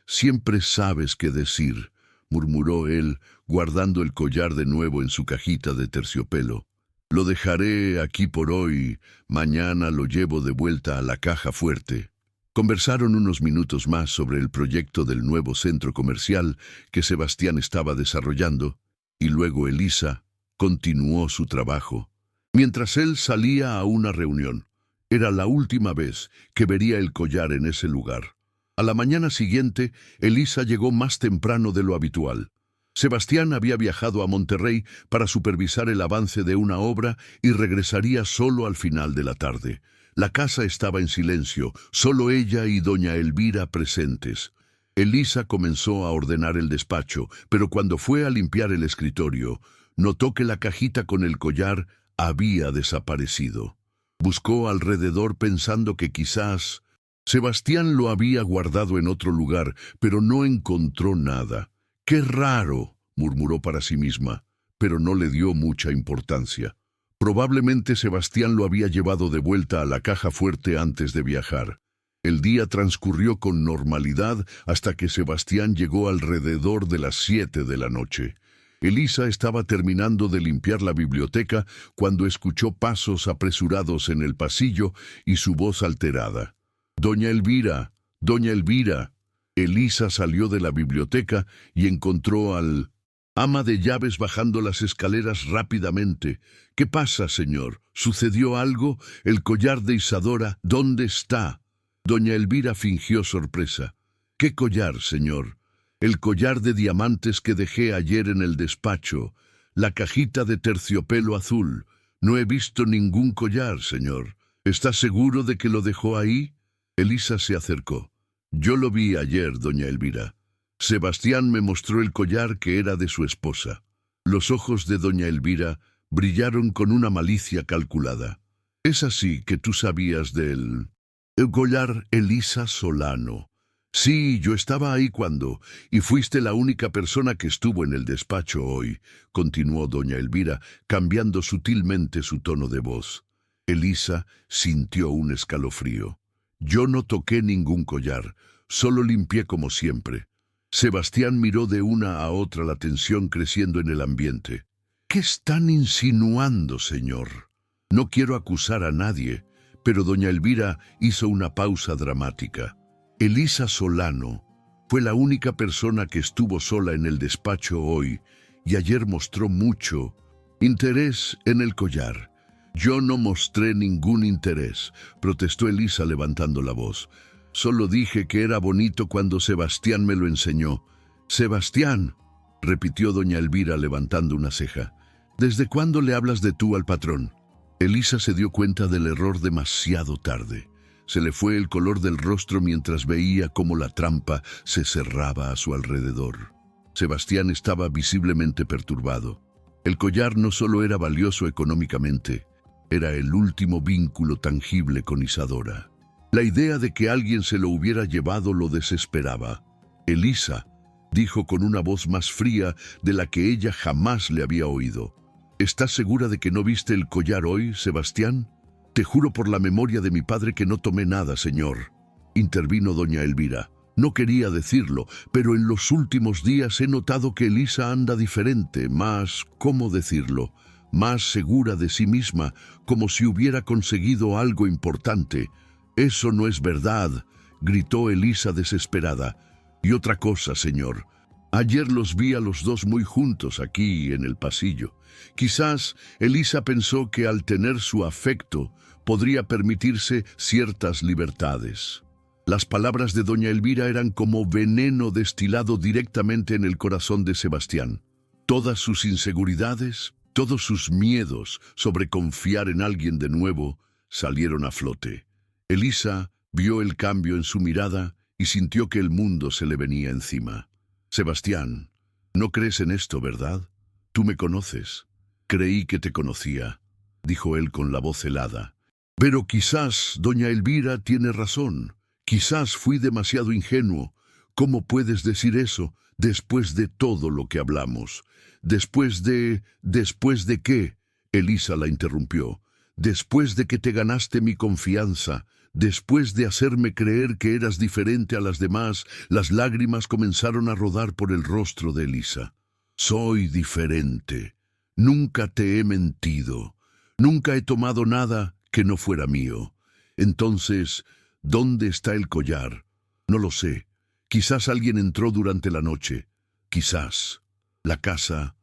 Siempre sabes qué decir», murmuró él, guardando el collar de nuevo en su cajita de terciopelo. «Lo dejaré aquí por hoy. Mañana lo llevo de vuelta a la caja fuerte». Conversaron unos minutos más sobre el proyecto del nuevo centro comercial que Sebastián estaba desarrollando, y luego Elisa continuó su trabajo. Mientras él salía a una reunión, era la última vez que vería el collar en ese lugar. A la mañana siguiente, Elisa llegó más temprano de lo habitual. Sebastián había viajado a Monterrey para supervisar el avance de una obra y regresaría solo al final de la tarde. La casa estaba en silencio, solo ella y doña Elvira presentes. Elisa comenzó a ordenar el despacho, pero cuando fue a limpiar el escritorio, notó que la cajita con el collar había desaparecido. Buscó alrededor pensando que quizás Sebastián lo había guardado en otro lugar, pero no encontró nada. «Qué raro», murmuró para sí misma, pero no le dio mucha importancia. Probablemente Sebastián lo había llevado de vuelta a la caja fuerte antes de viajar. El día transcurrió con normalidad hasta que Sebastián llegó alrededor de las 7 de la noche. Elisa estaba terminando de limpiar la biblioteca cuando escuchó pasos apresurados en el pasillo y su voz alterada. «Doña Elvira, doña Elvira». Elisa salió de la biblioteca y encontró al ama de llaves bajando las escaleras rápidamente. «¿Qué pasa, señor? ¿Sucedió algo? El collar de Isadora, ¿dónde está?» Doña Elvira fingió sorpresa. «¿Qué collar, señor?» «El collar de diamantes que dejé ayer en el despacho. La cajita de terciopelo azul. No he visto ningún collar, señor. ¿Está seguro de que lo dejó ahí?» Elisa se acercó. «Yo lo vi ayer, doña Elvira. Sebastián me mostró el collar que era de su esposa». Los ojos de doña Elvira brillaron con una malicia calculada. Es así que tú sabías del el collar Elisa Solano. Sí, yo estaba ahí cuando, y fuiste la única persona que estuvo en el despacho hoy, continuó doña Elvira, cambiando sutilmente su tono de voz. Elisa sintió un escalofrío. Yo no toqué ningún collar, solo limpié como siempre. Sebastián miró de una a otra, la tensión creciendo en el ambiente. ¿Qué están insinuando, señor? No quiero acusar a nadie, pero doña Elvira hizo una pausa dramática. Elisa Solano fue la única persona que estuvo sola en el despacho hoy y ayer mostró mucho interés en el collar. Yo no mostré ningún interés, protestó Elisa levantando la voz. Solo dije que era bonito cuando Sebastián me lo enseñó. Sebastián, repitió doña Elvira levantando una ceja. ¿Desde cuándo le hablas de tú al patrón? Elisa se dio cuenta del error demasiado tarde. Se le fue el color del rostro mientras veía cómo la trampa se cerraba a su alrededor. Sebastián estaba visiblemente perturbado. El collar no solo era valioso económicamente, era el último vínculo tangible con Isadora. La idea de que alguien se lo hubiera llevado lo desesperaba. Elisa, dijo con una voz más fría de la que ella jamás le había oído. ¿Estás segura de que no viste el collar hoy, Sebastián? Te juro por la memoria de mi padre que no tomé nada, señor, intervino doña Elvira. No quería decirlo, pero en los últimos días he notado que Elisa anda diferente, más, ¿cómo decirlo?, más segura de sí misma, como si hubiera conseguido algo importante. Eso no es verdad, gritó Elisa desesperada. Y otra cosa, señor. Ayer los vi a los dos muy juntos aquí en el pasillo. Quizás Elisa pensó que al tener su afecto podría permitirse ciertas libertades. Las palabras de doña Elvira eran como veneno destilado directamente en el corazón de Sebastián. Todas sus inseguridades, todos sus miedos sobre confiar en alguien de nuevo, salieron a flote. Elisa vio el cambio en su mirada y sintió que el mundo se le venía encima. Sebastián, no crees en esto, ¿verdad? Tú me conoces. Creí que te conocía, dijo él con la voz helada. Pero quizás doña Elvira tiene razón. Quizás fui demasiado ingenuo. ¿Cómo puedes decir eso después de todo lo que hablamos? ¿Después de qué? Elisa la interrumpió. Después de que te ganaste mi confianza, después de hacerme creer que eras diferente a las demás, las lágrimas comenzaron a rodar por el rostro de Elisa. Soy diferente. Nunca te he mentido. Nunca he tomado nada que no fuera mío. Entonces, ¿dónde está el collar? No lo sé. Quizás alguien entró durante la noche. Quizás. La casa...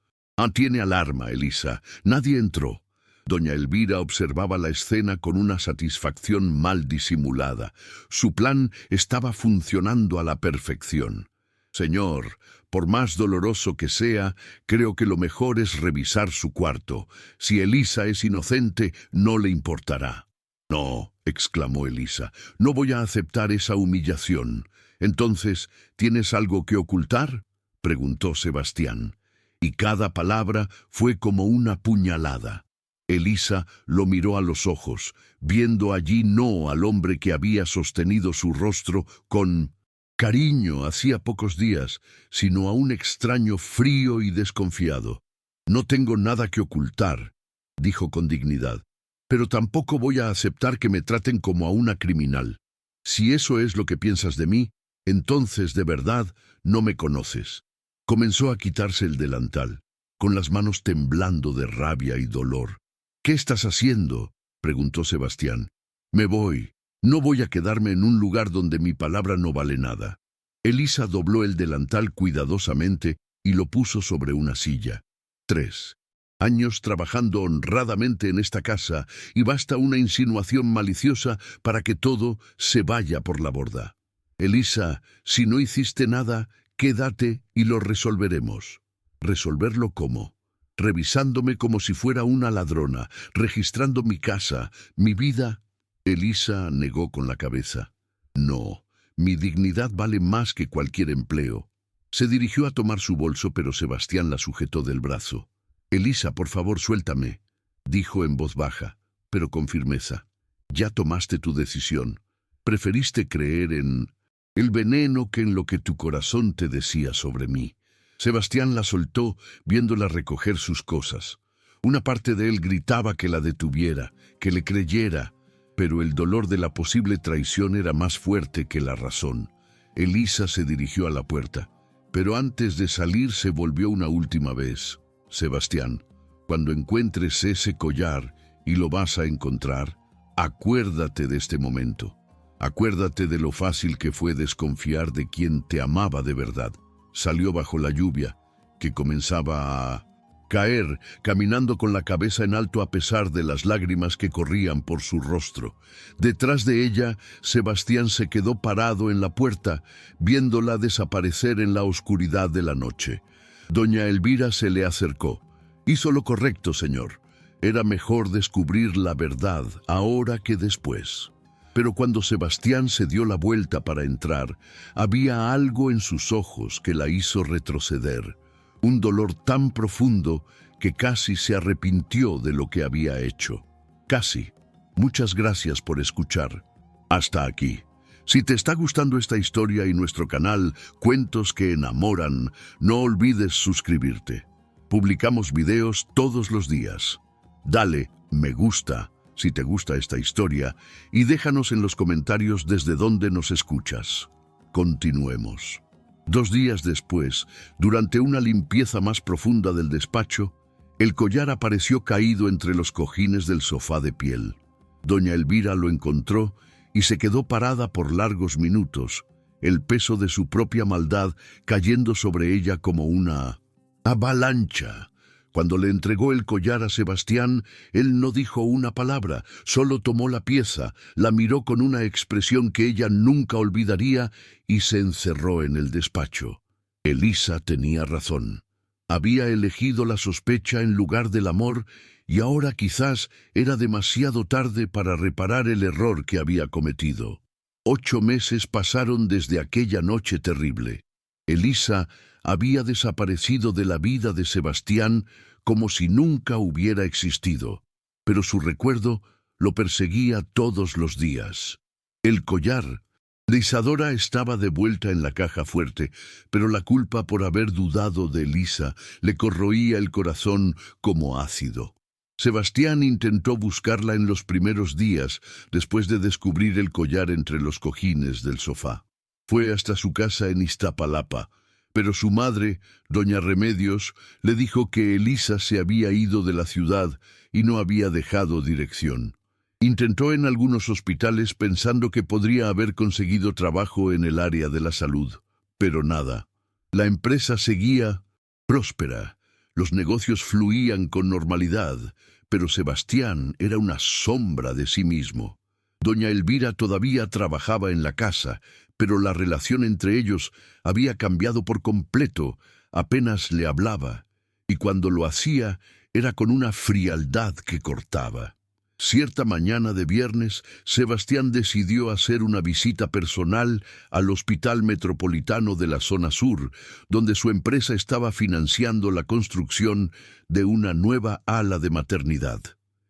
tiene alarma, Elisa. Nadie entró. Doña Elvira observaba la escena con una satisfacción mal disimulada. Su plan estaba funcionando a la perfección. Señor, por más doloroso que sea, creo que lo mejor es revisar su cuarto. Si Elisa es inocente, no le importará. No, exclamó Elisa, no voy a aceptar esa humillación. Entonces, ¿tienes algo que ocultar?, preguntó Sebastián. Y cada palabra fue como una puñalada. Elisa lo miró a los ojos, viendo allí no al hombre que había sostenido su rostro con cariño hacía pocos días, sino a un extraño frío y desconfiado. No tengo nada que ocultar, dijo con dignidad, pero tampoco voy a aceptar que me traten como a una criminal. Si eso es lo que piensas de mí, entonces de verdad no me conoces. Comenzó a quitarse el delantal, con las manos temblando de rabia y dolor. ¿Qué estás haciendo?, preguntó Sebastián. Me voy. No voy a quedarme en un lugar donde mi palabra no vale nada. Elisa dobló el delantal cuidadosamente y lo puso sobre una silla. 3 años trabajando honradamente en esta casa y basta una insinuación maliciosa para que todo se vaya por la borda. Elisa, si no hiciste nada, quédate y lo resolveremos. ¿Resolverlo cómo? Revisándome como si fuera una ladrona, registrando mi casa, mi vida. Elisa negó con la cabeza. No, mi dignidad vale más que cualquier empleo. Se dirigió a tomar su bolso, pero Sebastián la sujetó del brazo. Elisa, por favor, suéltame, dijo en voz baja, pero con firmeza. Ya tomaste tu decisión. Preferiste creer en el veneno que en lo que tu corazón te decía sobre mí. Sebastián la soltó, viéndola recoger sus cosas. Una parte de él gritaba que la detuviera, que le creyera, pero el dolor de la posible traición era más fuerte que la razón. Elisa se dirigió a la puerta, pero antes de salir se volvió una última vez. Sebastián, cuando encuentres ese collar, y lo vas a encontrar, acuérdate de este momento. Acuérdate de lo fácil que fue desconfiar de quien te amaba de verdad. Salió bajo la lluvia, que comenzaba a caer, caminando con la cabeza en alto a pesar de las lágrimas que corrían por su rostro. Detrás de ella, Sebastián se quedó parado en la puerta, viéndola desaparecer en la oscuridad de la noche. Doña Elvira se le acercó. Hizo lo correcto, señor. Era mejor descubrir la verdad ahora que después. Pero cuando Sebastián se dio la vuelta para entrar, había algo en sus ojos que la hizo retroceder. Un dolor tan profundo que casi se arrepintió de lo que había hecho. Casi. Muchas gracias por escuchar. Hasta aquí. Si te está gustando esta historia y nuestro canal Cuentos que Enamoran, no olvides suscribirte. Publicamos videos todos los días. Dale me gusta si te gusta esta historia y déjanos en los comentarios desde dónde nos escuchas. Continuemos. 2 días después, durante una limpieza más profunda del despacho, el collar apareció caído entre los cojines del sofá de piel. Doña Elvira lo encontró y se quedó parada por largos minutos, el peso de su propia maldad cayendo sobre ella como una avalancha. Cuando le entregó el collar a Sebastián, él no dijo una palabra, solo tomó la pieza, la miró con una expresión que ella nunca olvidaría y se encerró en el despacho. Elisa tenía razón. Había elegido la sospecha en lugar del amor y ahora quizás era demasiado tarde para reparar el error que había cometido. 8 meses pasaron desde aquella noche terrible. Elisa había desaparecido de la vida de Sebastián como si nunca hubiera existido, pero su recuerdo lo perseguía todos los días. El collar de Isadora estaba de vuelta en la caja fuerte, pero la culpa por haber dudado de Elisa le corroía el corazón como ácido. Sebastián intentó buscarla en los primeros días, después de descubrir el collar entre los cojines del sofá. Fue hasta su casa en Iztapalapa, pero su madre, doña Remedios, le dijo que Elisa se había ido de la ciudad y no había dejado dirección. Intentó en algunos hospitales pensando que podría haber conseguido trabajo en el área de la salud, pero nada. La empresa seguía próspera, los negocios fluían con normalidad, pero Sebastián era una sombra de sí mismo. Doña Elvira todavía trabajaba en la casa, pero la relación entre ellos había cambiado por completo, apenas le hablaba, y cuando lo hacía era con una frialdad que cortaba. Cierta mañana de viernes, Sebastián decidió hacer una visita personal al Hospital Metropolitano de la Zona Sur, donde su empresa estaba financiando la construcción de una nueva ala de maternidad.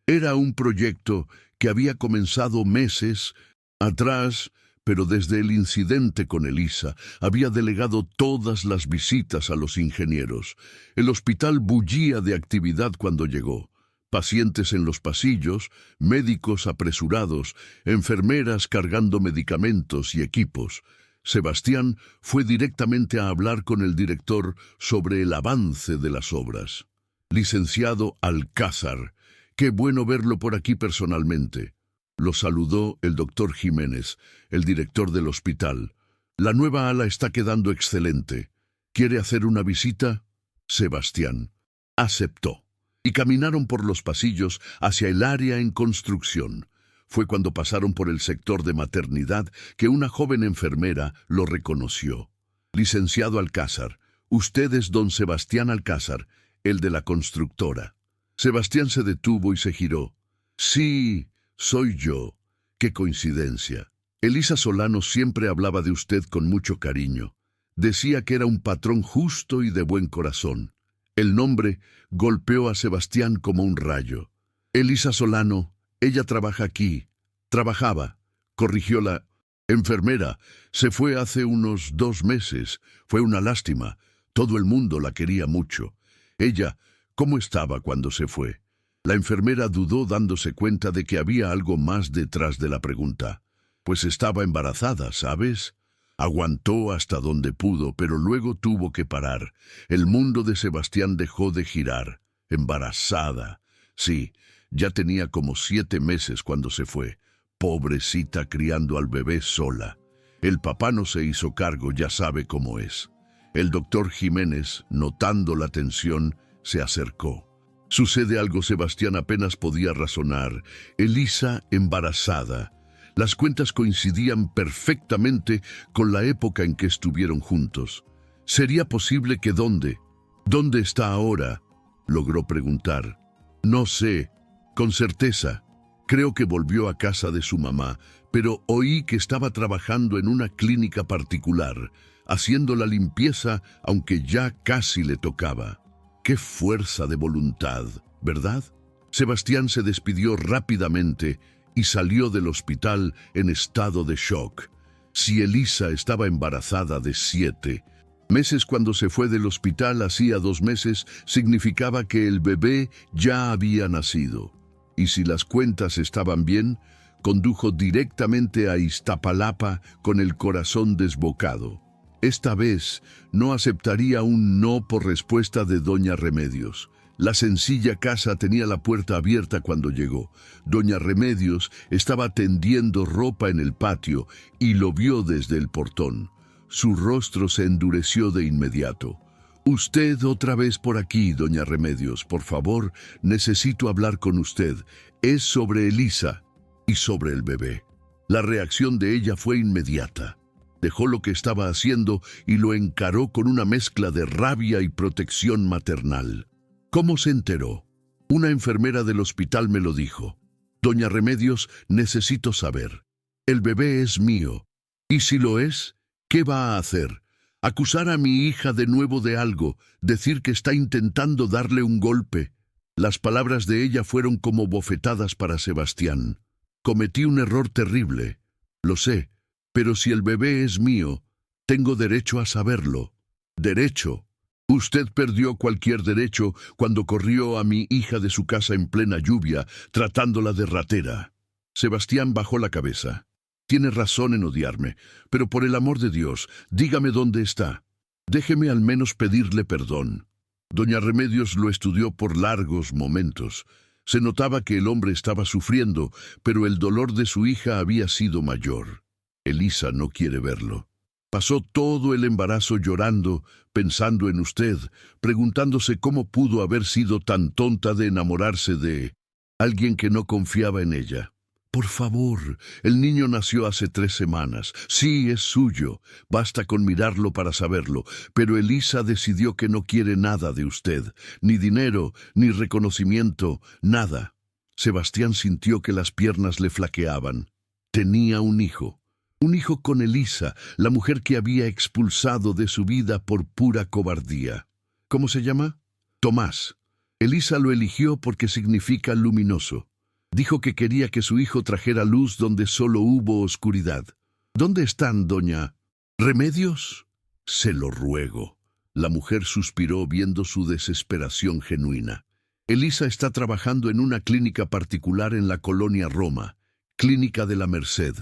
Era un proyecto que había comenzado meses atrás, pero desde el incidente con Elisa había delegado todas las visitas a los ingenieros. El hospital bullía de actividad cuando llegó. Pacientes en los pasillos, médicos apresurados, enfermeras cargando medicamentos y equipos. Sebastián fue directamente a hablar con el director sobre el avance de las obras. Licenciado Alcázar, qué bueno verlo por aquí personalmente. Lo saludó el doctor Jiménez, el director del hospital. La nueva ala está quedando excelente. ¿Quiere hacer una visita? Sebastián aceptó. Y caminaron por los pasillos hacia el área en construcción. Fue cuando pasaron por el sector de maternidad que una joven enfermera lo reconoció. Licenciado Alcázar, usted es don Sebastián Alcázar, el de la constructora. Sebastián se detuvo y se giró. Sí, soy yo. Qué coincidencia. Elisa Solano siempre hablaba de usted con mucho cariño. Decía que era un patrón justo y de buen corazón. El nombre golpeó a Sebastián como un rayo. Elisa Solano, ella trabaja aquí. Trabajaba, corrigió la enfermera. Se fue hace unos 2 meses. Fue una lástima. Todo el mundo la quería mucho. Ella, ¿cómo estaba cuando se fue? La enfermera dudó dándose cuenta de que había algo más detrás de la pregunta. Pues estaba embarazada, ¿sabes? Aguantó hasta donde pudo, pero luego tuvo que parar. El mundo de Sebastián dejó de girar. Embarazada. Sí, ya tenía como 7 meses cuando se fue. Pobrecita criando al bebé sola. El papá no se hizo cargo, ya sabe cómo es. El doctor Jiménez, notando la tensión, se acercó. Sucede algo, Sebastián apenas podía razonar. Elisa embarazada. Las cuentas coincidían perfectamente con la época en que estuvieron juntos. ¿Sería posible que dónde? ¿Dónde está ahora? Logró preguntar. No sé, con certeza. Creo que volvió a casa de su mamá, pero oí que estaba trabajando en una clínica particular, haciendo la limpieza, aunque ya casi le tocaba. ¡Qué fuerza de voluntad!, ¿verdad? Sebastián se despidió rápidamente y salió del hospital en estado de shock. Si Elisa estaba embarazada de 7 meses cuando se fue del hospital hacía 2 meses, significaba que el bebé ya había nacido. Y si las cuentas estaban bien, condujo directamente a Iztapalapa con el corazón desbocado. Esta vez no aceptaría un no por respuesta de doña Remedios. La sencilla casa tenía la puerta abierta cuando llegó. Doña Remedios estaba tendiendo ropa en el patio y lo vio desde el portón. Su rostro se endureció de inmediato. «Usted otra vez por aquí, doña Remedios. Por favor, necesito hablar con usted. Es sobre Elisa y sobre el bebé». La reacción de ella fue inmediata. Dejó lo que estaba haciendo y lo encaró con una mezcla de rabia y protección maternal. ¿Cómo se enteró? Una enfermera del hospital me lo dijo. Doña Remedios, necesito saber. El bebé es mío. ¿Y si lo es? ¿Qué va a hacer? ¿Acusar a mi hija de nuevo de algo? ¿Decir que está intentando darle un golpe? Las palabras de ella fueron como bofetadas para Sebastián. Cometí un error terrible. Lo sé. Pero si el bebé es mío, tengo derecho a saberlo. ¿Derecho? Usted perdió cualquier derecho cuando corrió a mi hija de su casa en plena lluvia, tratándola de ratera. Sebastián bajó la cabeza. Tiene razón en odiarme, pero por el amor de Dios, dígame dónde está. Déjeme al menos pedirle perdón. Doña Remedios lo estudió por largos momentos. Se notaba que el hombre estaba sufriendo, pero el dolor de su hija había sido mayor. Elisa no quiere verlo. Pasó todo el embarazo llorando, pensando en usted, preguntándose cómo pudo haber sido tan tonta de enamorarse de alguien que no confiaba en ella. Por favor, el niño nació hace 3 semanas. Sí, es suyo. Basta con mirarlo para saberlo. Pero Elisa decidió que no quiere nada de usted. Ni dinero, ni reconocimiento, nada. Sebastián sintió que las piernas le flaqueaban. Tenía un hijo. Un hijo con Elisa, la mujer que había expulsado de su vida por pura cobardía. ¿Cómo se llama? Tomás. Elisa lo eligió porque significa luminoso. Dijo que quería que su hijo trajera luz donde solo hubo oscuridad. ¿Dónde están, doña Remedios? Se lo ruego. La mujer suspiró viendo su desesperación genuina. Elisa está trabajando en una clínica particular en la colonia Roma, Clínica de la Merced.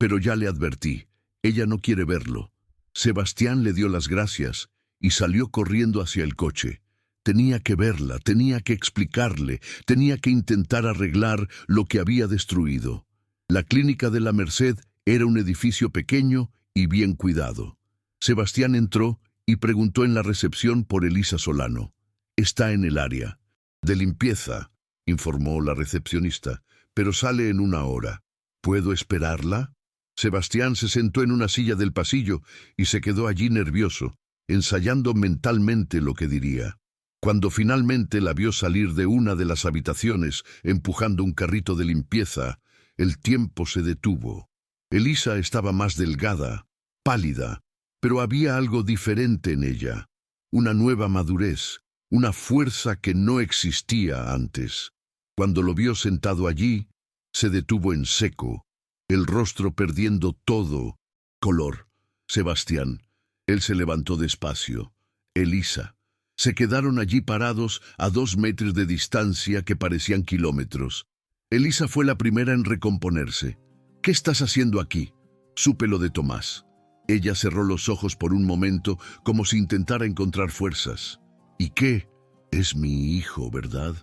Pero ya le advertí, ella no quiere verlo. Sebastián le dio las gracias y salió corriendo hacia el coche. Tenía que verla, tenía que explicarle, tenía que intentar arreglar lo que había destruido. La Clínica de la Merced era un edificio pequeño y bien cuidado. Sebastián entró y preguntó en la recepción por Elisa Solano. Está en el área de limpieza, informó la recepcionista, pero sale en 1 hora. ¿Puedo esperarla? Sebastián se sentó en una silla del pasillo y se quedó allí nervioso, ensayando mentalmente lo que diría. Cuando finalmente la vio salir de una de las habitaciones empujando un carrito de limpieza, el tiempo se detuvo. Elisa estaba más delgada, pálida, pero había algo diferente en ella, una nueva madurez, una fuerza que no existía antes. Cuando lo vio sentado allí, se detuvo en seco, el rostro perdiendo todo color. Sebastián. Él se levantó despacio. Elisa. Se quedaron allí parados a 2 metros de distancia que parecían kilómetros. Elisa fue la primera en recomponerse. «¿Qué estás haciendo aquí?», supe lo de Tomás. Ella cerró los ojos por un momento como si intentara encontrar fuerzas. «¿Y qué? Es mi hijo, ¿verdad?».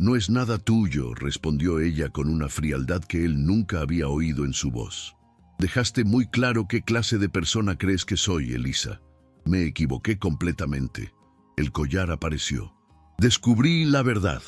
«No es nada tuyo», respondió ella con una frialdad que él nunca había oído en su voz. «Dejaste muy claro qué clase de persona crees que soy, Elisa». «Me equivoqué completamente». El collar apareció. «Descubrí la verdad».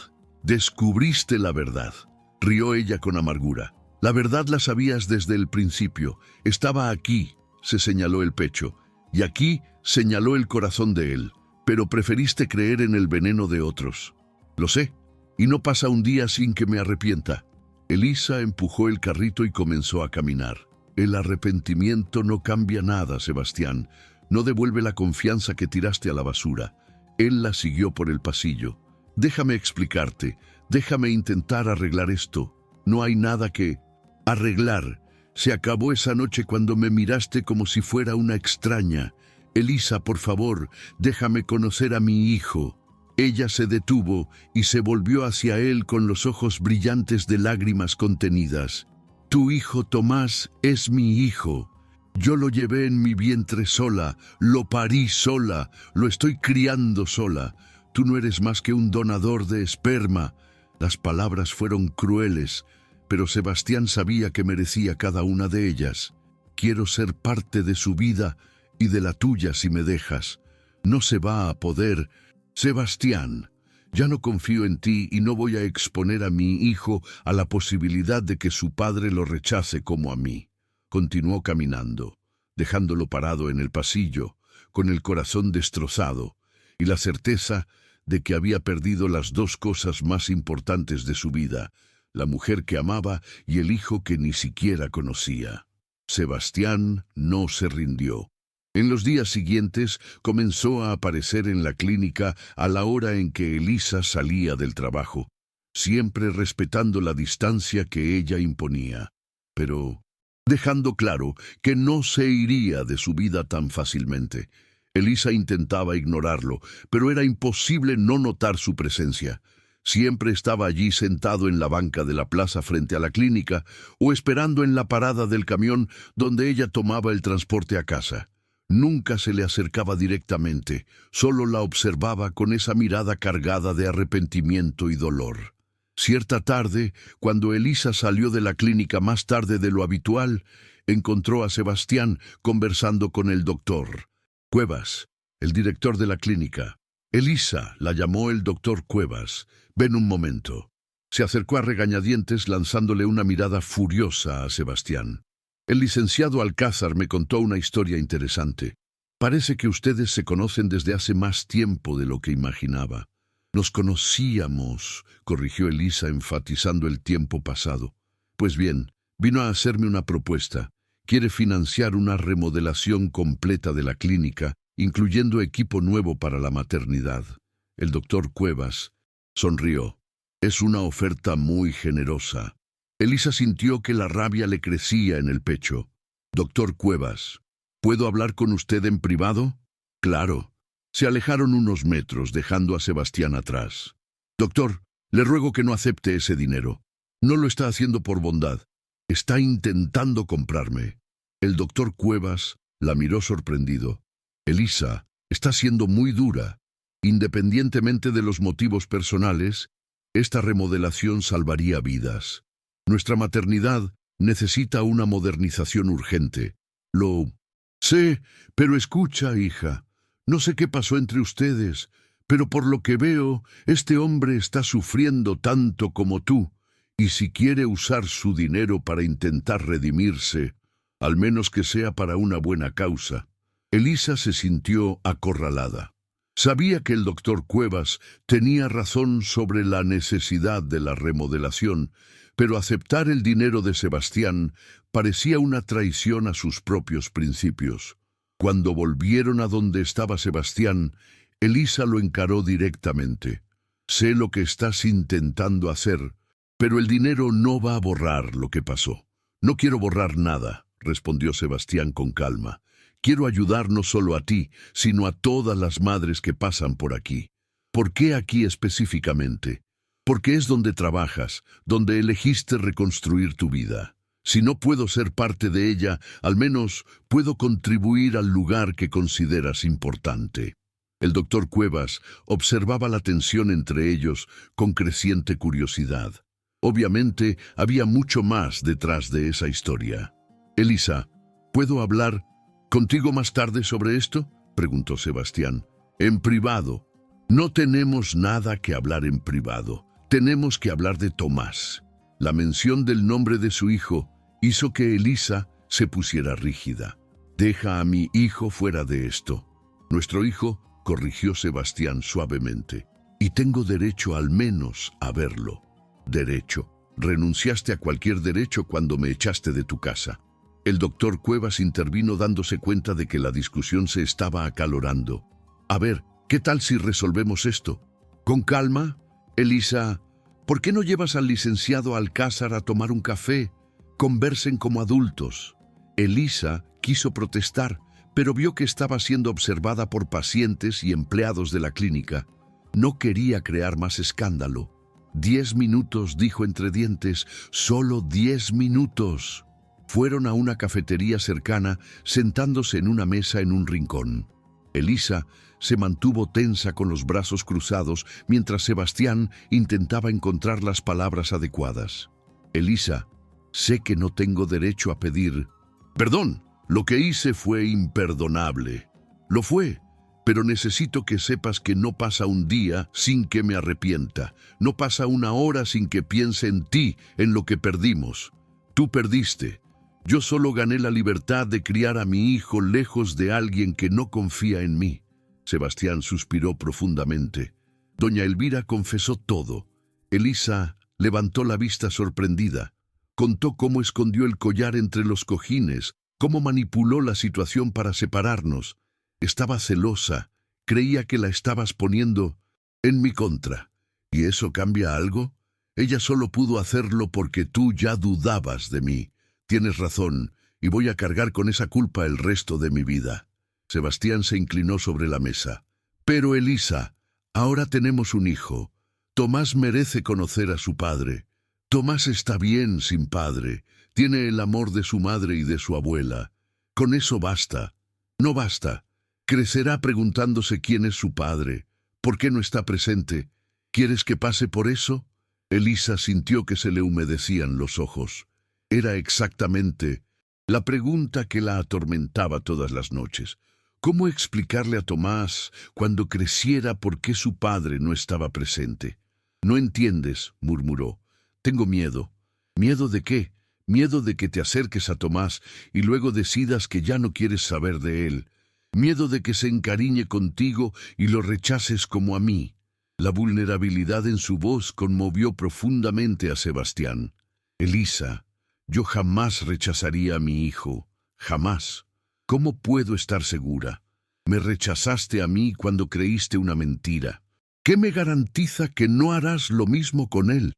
«Descubriste la verdad», rió ella con amargura. «La verdad la sabías desde el principio. Estaba aquí», se señaló el pecho, «y aquí», señaló el corazón de él. «Pero preferiste creer en el veneno de otros». «Lo sé, y no pasa un día sin que me arrepienta». Elisa empujó el carrito y comenzó a caminar. «El arrepentimiento no cambia nada, Sebastián. No devuelve la confianza que tiraste a la basura». Él la siguió por el pasillo. «Déjame explicarte. Déjame intentar arreglar esto. No hay nada que arreglar. Se acabó esa noche cuando me miraste como si fuera una extraña. Elisa, por favor, déjame conocer a mi hijo». Ella se detuvo y se volvió hacia él con los ojos brillantes de lágrimas contenidas. «Tu hijo Tomás es mi hijo. Yo lo llevé en mi vientre sola, lo parí sola, lo estoy criando sola. Tú no eres más que un donador de esperma». Las palabras fueron crueles, pero Sebastián sabía que merecía cada una de ellas. «Quiero ser parte de su vida y de la tuya si me dejas. No se va a poder. Sebastián, ya no confío en ti y no voy a exponer a mi hijo a la posibilidad de que su padre lo rechace como a mí». Continuó caminando, dejándolo parado en el pasillo, con el corazón destrozado y la certeza de que había perdido las 2 cosas más importantes de su vida, la mujer que amaba y el hijo que ni siquiera conocía. Sebastián no se rindió. En los días siguientes comenzó a aparecer en la clínica a la hora en que Elisa salía del trabajo, siempre respetando la distancia que ella imponía, pero dejando claro que no se iría de su vida tan fácilmente. Elisa intentaba ignorarlo, pero era imposible no notar su presencia. Siempre estaba allí sentado en la banca de la plaza frente a la clínica o esperando en la parada del camión donde ella tomaba el transporte a casa. Nunca se le acercaba directamente, solo la observaba con esa mirada cargada de arrepentimiento y dolor. Cierta tarde, cuando Elisa salió de la clínica más tarde de lo habitual, encontró a Sebastián conversando con el doctor Cuevas, el director de la clínica. «Elisa», la llamó el doctor Cuevas, «ven un momento». Se acercó a regañadientes lanzándole una mirada furiosa a Sebastián. «El licenciado Alcázar me contó una historia interesante. Parece que ustedes se conocen desde hace más tiempo de lo que imaginaba». «Nos conocíamos», corrigió Elisa enfatizando el tiempo pasado. «Pues bien, vino a hacerme una propuesta. Quiere financiar una remodelación completa de la clínica, incluyendo equipo nuevo para la maternidad». El doctor Cuevas sonrió. «Es una oferta muy generosa». Elisa sintió que la rabia le crecía en el pecho. «Doctor Cuevas, ¿puedo hablar con usted en privado?» «Claro». Se alejaron unos metros, dejando a Sebastián atrás. «Doctor, le ruego que no acepte ese dinero. No lo está haciendo por bondad. Está intentando comprarme». El doctor Cuevas la miró sorprendido. «Elisa, está siendo muy dura. Independientemente de los motivos personales, esta remodelación salvaría vidas. Nuestra maternidad necesita una modernización urgente. Lo sé, pero escucha, hija. No sé qué pasó entre ustedes, pero por lo que veo, este hombre está sufriendo tanto como tú, y si quiere usar su dinero para intentar redimirse, al menos que sea para una buena causa». Elisa se sintió acorralada. Sabía que el doctor Cuevas tenía razón sobre la necesidad de la remodelación, pero aceptar el dinero de Sebastián parecía una traición a sus propios principios. Cuando volvieron a donde estaba Sebastián, Elisa lo encaró directamente. Sé lo que estás intentando hacer, pero el dinero no va a borrar lo que pasó. No quiero borrar nada, respondió Sebastián con calma. Quiero ayudar no solo a ti, sino a todas las madres que pasan por aquí. ¿Por qué aquí específicamente? Porque es donde trabajas, donde elegiste reconstruir tu vida. Si no puedo ser parte de ella, al menos puedo contribuir al lugar que consideras importante. El doctor Cuevas observaba la tensión entre ellos con creciente curiosidad. Obviamente, había mucho más detrás de esa historia. Elisa, ¿puedo hablar contigo más tarde sobre esto?, preguntó Sebastián. En privado. No tenemos nada que hablar en privado. Tenemos que hablar de Tomás. La mención del nombre de su hijo hizo que Elisa se pusiera rígida. Deja a mi hijo fuera de esto. Nuestro hijo, corrigió Sebastián suavemente. Y tengo derecho al menos a verlo. Derecho. Renunciaste a cualquier derecho cuando me echaste de tu casa. El doctor Cuevas intervino dándose cuenta de que la discusión se estaba acalorando. A ver, ¿qué tal si resolvemos esto? Con calma, Elisa, ¿por qué no llevas al licenciado Alcázar a tomar un café? Conversen como adultos. Elisa quiso protestar, pero vio que estaba siendo observada por pacientes y empleados de la clínica. No quería crear más escándalo. 10 minutos, dijo entre dientes, solo 10 minutos. Fueron a una cafetería cercana, sentándose en una mesa en un rincón. Elisa se mantuvo tensa con los brazos cruzados mientras Sebastián intentaba encontrar las palabras adecuadas. Elisa, sé que no tengo derecho a pedir. Perdón, lo que hice fue imperdonable. Lo fue, pero necesito que sepas que no pasa un día sin que me arrepienta. No pasa una hora sin que piense en ti, en lo que perdimos. Tú perdiste. Yo solo gané la libertad de criar a mi hijo lejos de alguien que no confía en mí. Sebastián suspiró profundamente. Doña Elvira confesó todo. Elisa levantó la vista sorprendida. Contó cómo escondió el collar entre los cojines, cómo manipuló la situación para separarnos. Estaba celosa. Creía que la estabas poniendo en mi contra. ¿Y eso cambia algo? Ella solo pudo hacerlo porque tú ya dudabas de mí. Tienes razón, y voy a cargar con esa culpa el resto de mi vida. Sebastián se inclinó sobre la mesa. Pero Elisa, ahora tenemos un hijo. Tomás merece conocer a su padre. Tomás está bien sin padre. Tiene el amor de su madre y de su abuela. Con eso basta. No basta. Crecerá preguntándose quién es su padre. ¿Por qué no está presente? ¿Quieres que pase por eso? Elisa sintió que se le humedecían los ojos. Era exactamente la pregunta que la atormentaba todas las noches. ¿Cómo explicarle a Tomás cuando creciera por qué su padre no estaba presente? No entiendes, murmuró. Tengo miedo. ¿Miedo de qué? Miedo de que te acerques a Tomás y luego decidas que ya no quieres saber de él. Miedo de que se encariñe contigo y lo rechaces como a mí. La vulnerabilidad en su voz conmovió profundamente a Sebastián. Elisa, yo jamás rechazaría a mi hijo, jamás. ¿Cómo puedo estar segura? Me rechazaste a mí cuando creíste una mentira. ¿Qué me garantiza que no harás lo mismo con él?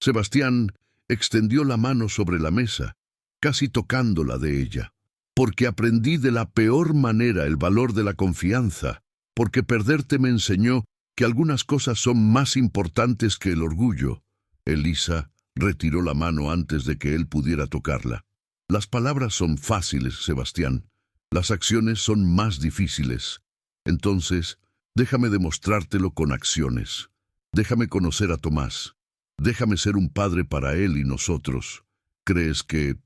Sebastián extendió la mano sobre la mesa, casi tocándola de ella. Porque aprendí de la peor manera el valor de la confianza, porque perderte me enseñó que algunas cosas son más importantes que el orgullo. Elisa retiró la mano antes de que él pudiera tocarla. Las palabras son fáciles, Sebastián. Las acciones son más difíciles. Entonces, déjame demostrártelo con acciones. Déjame conocer a Tomás. Déjame ser un padre para él y nosotros. ¿Crees que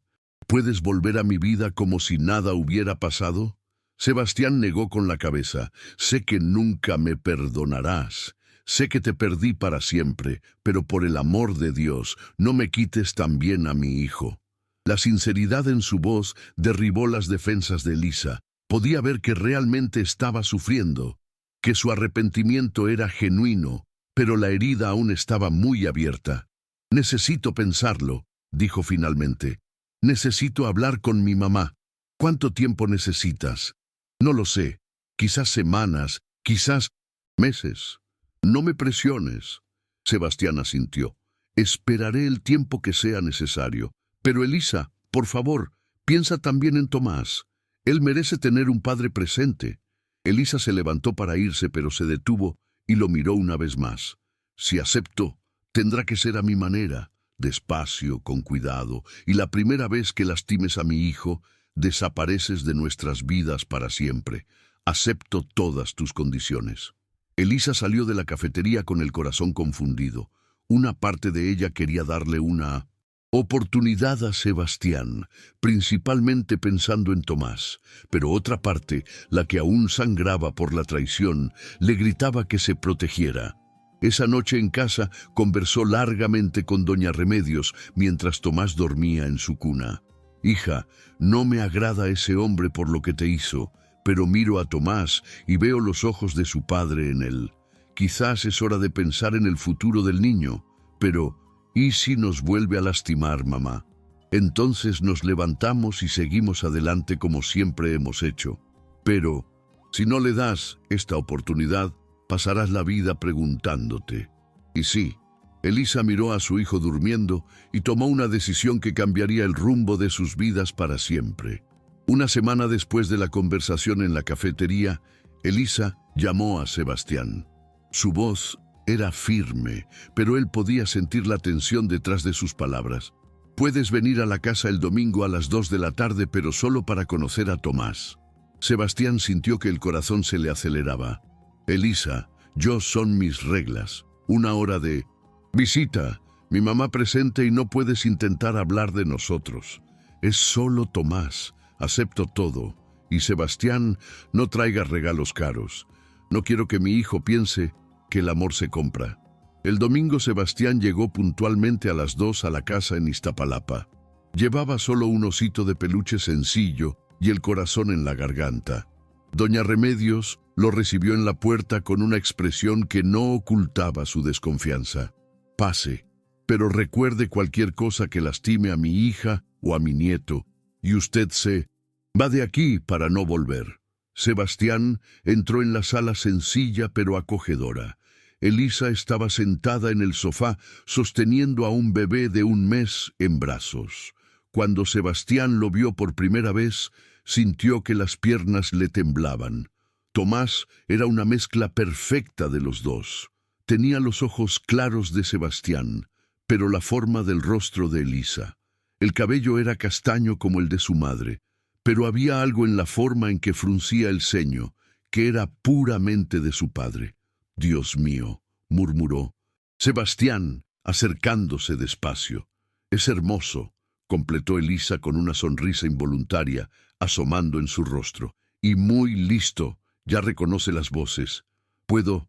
puedes volver a mi vida como si nada hubiera pasado? Sebastián negó con la cabeza. Sé que nunca me perdonarás. Sé que te perdí para siempre, pero por el amor de Dios, no me quites también a mi hijo. La sinceridad en su voz derribó las defensas de Elisa. Podía ver que realmente estaba sufriendo, que su arrepentimiento era genuino, pero la herida aún estaba muy abierta. Necesito pensarlo, dijo finalmente. Necesito hablar con mi mamá. ¿Cuánto tiempo necesitas? No lo sé. Quizás semanas, quizás... Meses. No me presiones. Sebastián asintió. Esperaré el tiempo que sea necesario. Pero Elisa, por favor, piensa también en Tomás. Él merece tener un padre presente. Elisa se levantó para irse, pero se detuvo y lo miró una vez más. Si acepto, tendrá que ser a mi manera, despacio, con cuidado, y la primera vez que lastimes a mi hijo, desapareces de nuestras vidas para siempre. Acepto todas tus condiciones. Elisa salió de la cafetería con el corazón confundido. Una parte de ella quería darle una oportunidad a Sebastián, principalmente pensando en Tomás, pero otra parte, la que aún sangraba por la traición, le gritaba que se protegiera. Esa noche en casa conversó largamente con doña Remedios mientras Tomás dormía en su cuna. «Hija, no me agrada ese hombre por lo que te hizo, pero miro a Tomás y veo los ojos de su padre en él. Quizás es hora de pensar en el futuro del niño, pero ¿y si nos vuelve a lastimar, mamá? Entonces nos levantamos y seguimos adelante como siempre hemos hecho. Pero, si no le das esta oportunidad, pasarás la vida preguntándote». Y sí, Elisa miró a su hijo durmiendo y tomó una decisión que cambiaría el rumbo de sus vidas para siempre. Una semana después de la conversación en la cafetería, Elisa llamó a Sebastián. Su voz era firme, pero él podía sentir la tensión detrás de sus palabras. «Puedes venir a la casa el domingo a las 2 de la tarde, pero solo para conocer a Tomás». Sebastián sintió que el corazón se le aceleraba. «Elisa, yo son mis reglas. 1 hora de visita. Mi mamá presente y no puedes intentar hablar de nosotros. Es solo Tomás. Acepto todo. Y Sebastián, no traigas regalos caros. No quiero que mi hijo piense que el amor se compra». El domingo Sebastián llegó puntualmente a las 2 a la casa en Iztapalapa. Llevaba solo un osito de peluche sencillo y el corazón en la garganta. Doña Remedios lo recibió en la puerta con una expresión que no ocultaba su desconfianza. «Pase, pero recuerde cualquier cosa que lastime a mi hija o a mi nieto, y usted se va de aquí para no volver». Sebastián entró en la sala sencilla pero acogedora. Elisa estaba sentada en el sofá sosteniendo a un bebé de 1 mes en brazos. Cuando Sebastián lo vio por primera vez, sintió que las piernas le temblaban. Tomás era una mezcla perfecta de los dos. Tenía los ojos claros de Sebastián, pero la forma del rostro de Elisa. El cabello era castaño como el de su madre, pero había algo en la forma en que fruncía el ceño, que era puramente de su padre. «Dios mío», murmuró. «Sebastián», acercándose despacio. «Es hermoso», completó Elisa con una sonrisa involuntaria, asomando en su rostro. «Y muy listo, ya reconoce las voces. ¿Puedo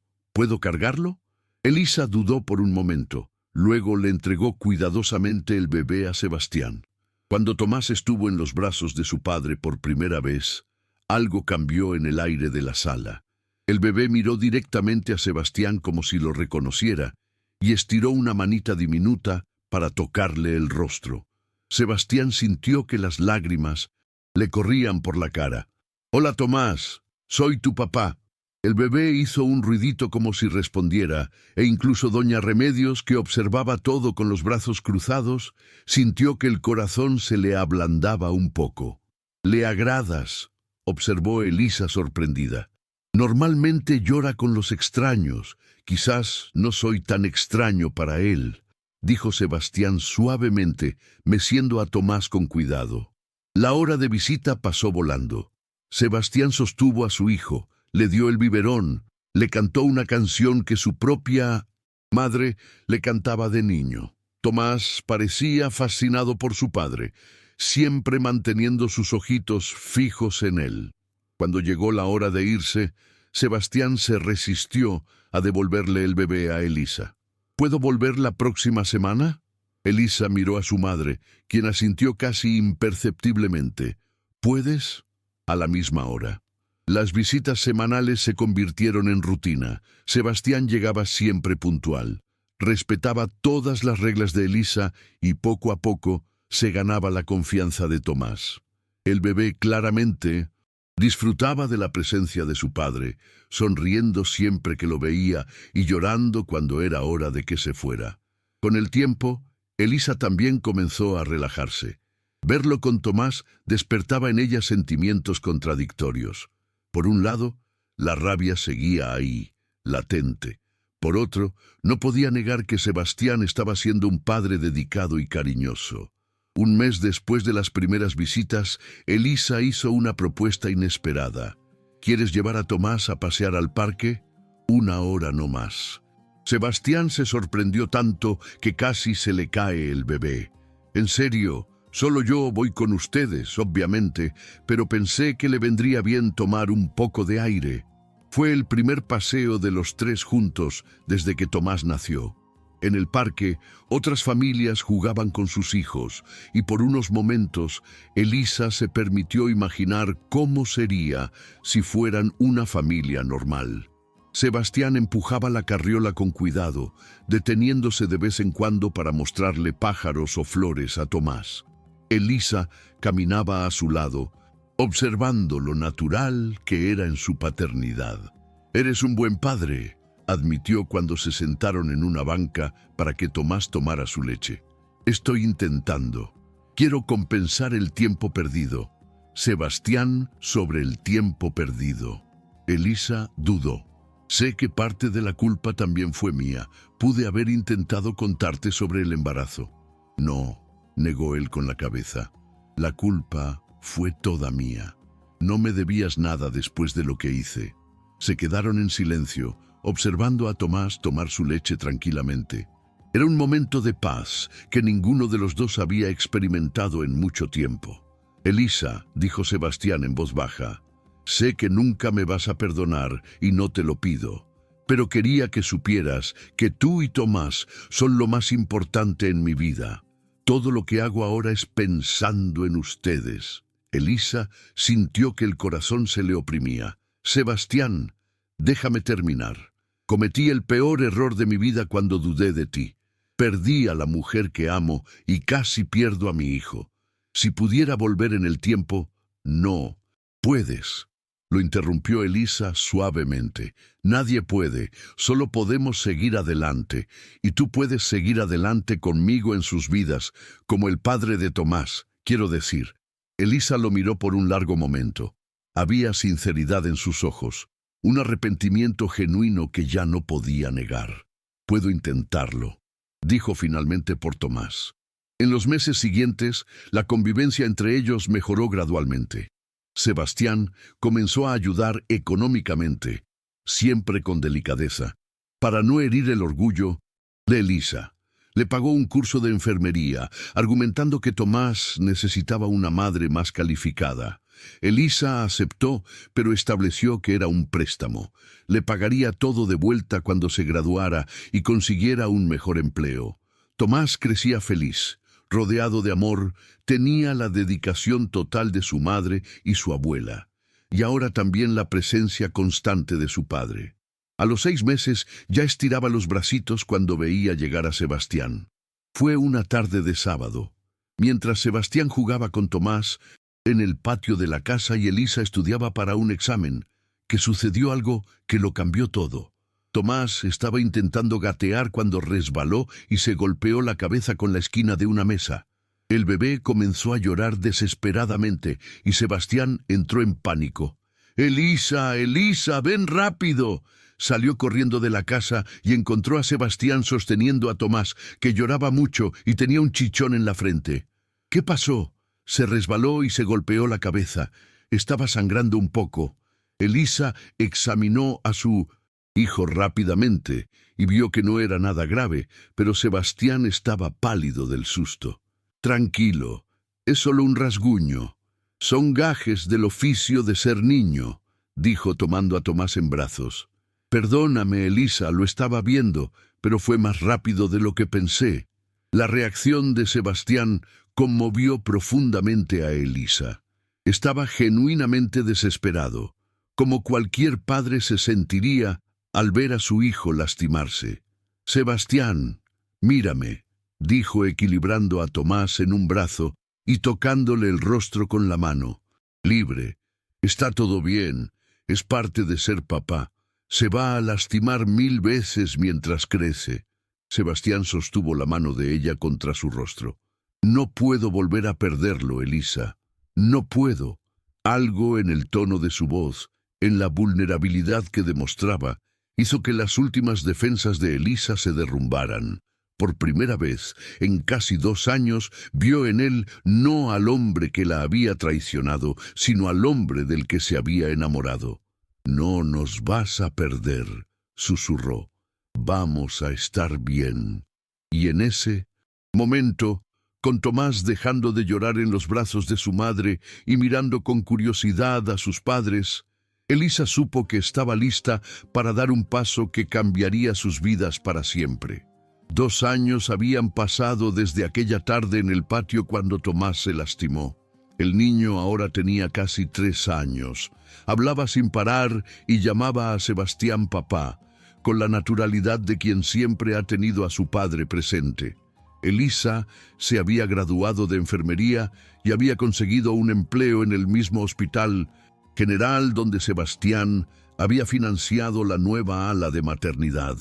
cargarlo?» Elisa dudó por un momento. Luego le entregó cuidadosamente el bebé a Sebastián. Cuando Tomás estuvo en los brazos de su padre por primera vez, algo cambió en el aire de la sala. El bebé miró directamente a Sebastián como si lo reconociera y estiró una manita diminuta para tocarle el rostro. Sebastián sintió que las lágrimas le corrían por la cara. «Hola, Tomás, soy tu papá». El bebé hizo un ruidito como si respondiera, e incluso doña Remedios, que observaba todo con los brazos cruzados, sintió que el corazón se le ablandaba un poco. «Le agradas», observó Elisa sorprendida. «Normalmente llora con los extraños. Quizás no soy tan extraño para él», dijo Sebastián suavemente, meciendo a Tomás con cuidado. La hora de visita pasó volando. Sebastián sostuvo a su hijo, le dio el biberón, le cantó una canción que su propia madre le cantaba de niño. Tomás parecía fascinado por su padre, siempre manteniendo sus ojitos fijos en él. Cuando llegó la hora de irse, Sebastián se resistió a devolverle el bebé a Elisa. «¿Puedo volver la próxima semana?» Elisa miró a su madre, quien asintió casi imperceptiblemente. «¿Puedes?» A la misma hora. Las visitas semanales se convirtieron en rutina. Sebastián llegaba siempre puntual. Respetaba todas las reglas de Elisa y poco a poco se ganaba la confianza de Tomás. El bebé claramente Disfrutaba de la presencia de su padre, sonriendo siempre que lo veía y llorando cuando era hora de que se fuera. Con el tiempo, Elisa también comenzó a relajarse. Verlo con Tomás despertaba en ella sentimientos contradictorios. Por un lado, la rabia seguía ahí, latente. Por otro, no podía negar que Sebastián estaba siendo un padre dedicado y cariñoso. Un mes después de las primeras visitas, Elisa hizo una propuesta inesperada. ¿Quieres llevar a Tomás a pasear al parque? 1 hora no más. Sebastián se sorprendió tanto que casi se le cae el bebé. En serio, solo yo voy con ustedes, obviamente, pero pensé que le vendría bien tomar un poco de aire. Fue el primer paseo de los 3 juntos desde que Tomás nació. En el parque, otras familias jugaban con sus hijos y por unos momentos Elisa se permitió imaginar cómo sería si fueran una familia normal. Sebastián empujaba la carriola con cuidado, deteniéndose de vez en cuando para mostrarle pájaros o flores a Tomás. Elisa caminaba a su lado, observando lo natural que era en su paternidad. «Eres un buen padre», admitió cuando se sentaron en una banca para que Tomás tomara su leche. «Estoy intentando. Quiero compensar el tiempo perdido». Sebastián sobre el tiempo perdido. Elisa dudó. «Sé que parte de la culpa también fue mía. Pude haber intentado contarte sobre el embarazo». «No», negó él con la cabeza. «La culpa fue toda mía. No me debías nada después de lo que hice». Se quedaron en silencio, observando a Tomás tomar su leche tranquilamente. Era un momento de paz que ninguno de los dos había experimentado en mucho tiempo. «Elisa», dijo Sebastián en voz baja, «sé que nunca me vas a perdonar y no te lo pido, pero quería que supieras que tú y Tomás son lo más importante en mi vida. Todo lo que hago ahora es pensando en ustedes». Elisa sintió que el corazón se le oprimía. «Sebastián, déjame terminar. Cometí el peor error de mi vida cuando dudé de ti. Perdí a la mujer que amo y casi pierdo a mi hijo. Si pudiera volver en el tiempo, no. Puedes». Lo interrumpió Elisa suavemente. «Nadie puede, solo podemos seguir adelante, y tú puedes seguir adelante conmigo en sus vidas, como el padre de Tomás, quiero decir». Elisa lo miró por un largo momento. Había sinceridad en sus ojos, un arrepentimiento genuino que ya no podía negar. «Puedo intentarlo», dijo finalmente por Tomás. En los meses siguientes, la convivencia entre ellos mejoró gradualmente. Sebastián comenzó a ayudar económicamente, siempre con delicadeza. Para no herir el orgullo de Elisa, le pagó un curso de enfermería, argumentando que Tomás necesitaba una madre más calificada. Elisa aceptó, pero estableció que era un préstamo. Le pagaría todo de vuelta cuando se graduara y consiguiera un mejor empleo. Tomás crecía feliz, rodeado de amor, tenía la dedicación total de su madre y su abuela, y ahora también la presencia constante de su padre. A los 6 meses ya estiraba los bracitos cuando veía llegar a Sebastián. Fue una tarde de sábado. Mientras Sebastián jugaba con Tomás en el patio de la casa y Elisa estudiaba para un examen, que sucedió algo que lo cambió todo. Tomás estaba intentando gatear cuando resbaló y se golpeó la cabeza con la esquina de una mesa. El bebé comenzó a llorar desesperadamente y Sebastián entró en pánico. «Elisa, Elisa, ven rápido». Salió corriendo de la casa y encontró a Sebastián sosteniendo a Tomás, que lloraba mucho y tenía un chichón en la frente. «¿Qué pasó?» Se resbaló y se golpeó la cabeza. Estaba sangrando un poco. Elisa examinó a su hijo rápidamente y vio que no era nada grave, pero Sebastián estaba pálido del susto. «Tranquilo, es solo un rasguño. Son gajes del oficio de ser niño», dijo tomando a Tomás en brazos. «Perdóname, Elisa, lo estaba viendo, pero fue más rápido de lo que pensé». La reacción de Sebastián conmovió profundamente a Elisa. Estaba genuinamente desesperado, como cualquier padre se sentiría al ver a su hijo lastimarse. «Sebastián, mírame», dijo equilibrando a Tomás en un brazo y tocándole el rostro con la mano. «Libre. Está todo bien, es parte de ser papá. Se va a lastimar 1000 veces mientras crece. Sebastián sostuvo la mano de ella contra su rostro. No puedo volver a perderlo, Elisa. No puedo. Algo en el tono de su voz, en la vulnerabilidad que demostraba, hizo que las últimas defensas de Elisa se derrumbaran. Por primera vez, en casi 2 años, vio en él no al hombre que la había traicionado, sino al hombre del que se había enamorado. «No nos vas a perder», susurró. «Vamos a estar bien». Y en ese momento, con Tomás dejando de llorar en los brazos de su madre y mirando con curiosidad a sus padres, Elisa supo que estaba lista para dar un paso que cambiaría sus vidas para siempre. 2 años habían pasado desde aquella tarde en el patio cuando Tomás se lastimó. El niño ahora tenía casi 3 años. Hablaba sin parar y llamaba a Sebastián papá, con la naturalidad de quien siempre ha tenido a su padre presente. Elisa se había graduado de enfermería y había conseguido un empleo en el mismo hospital general donde Sebastián había financiado la nueva ala de maternidad.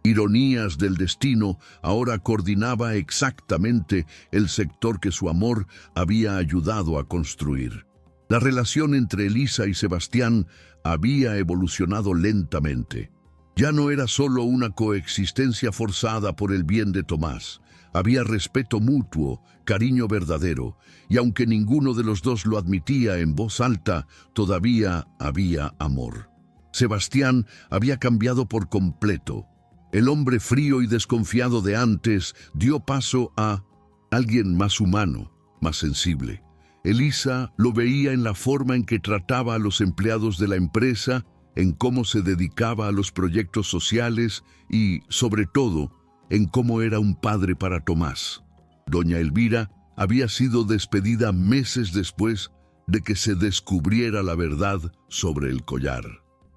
Ironías del destino, ahora coordinaba exactamente el sector que su amor había ayudado a construir. La relación entre Elisa y Sebastián había evolucionado lentamente. Ya no era solo una coexistencia forzada por el bien de Tomás. Había respeto mutuo, cariño verdadero, y aunque ninguno de los dos lo admitía en voz alta, todavía había amor. Sebastián había cambiado por completo. El hombre frío y desconfiado de antes dio paso a alguien más humano, más sensible. Elisa lo veía en la forma en que trataba a los empleados de la empresa, en cómo se dedicaba a los proyectos sociales y, sobre todo, en cómo era un padre para Tomás. Doña Elvira había sido despedida meses después de que se descubriera la verdad sobre el collar.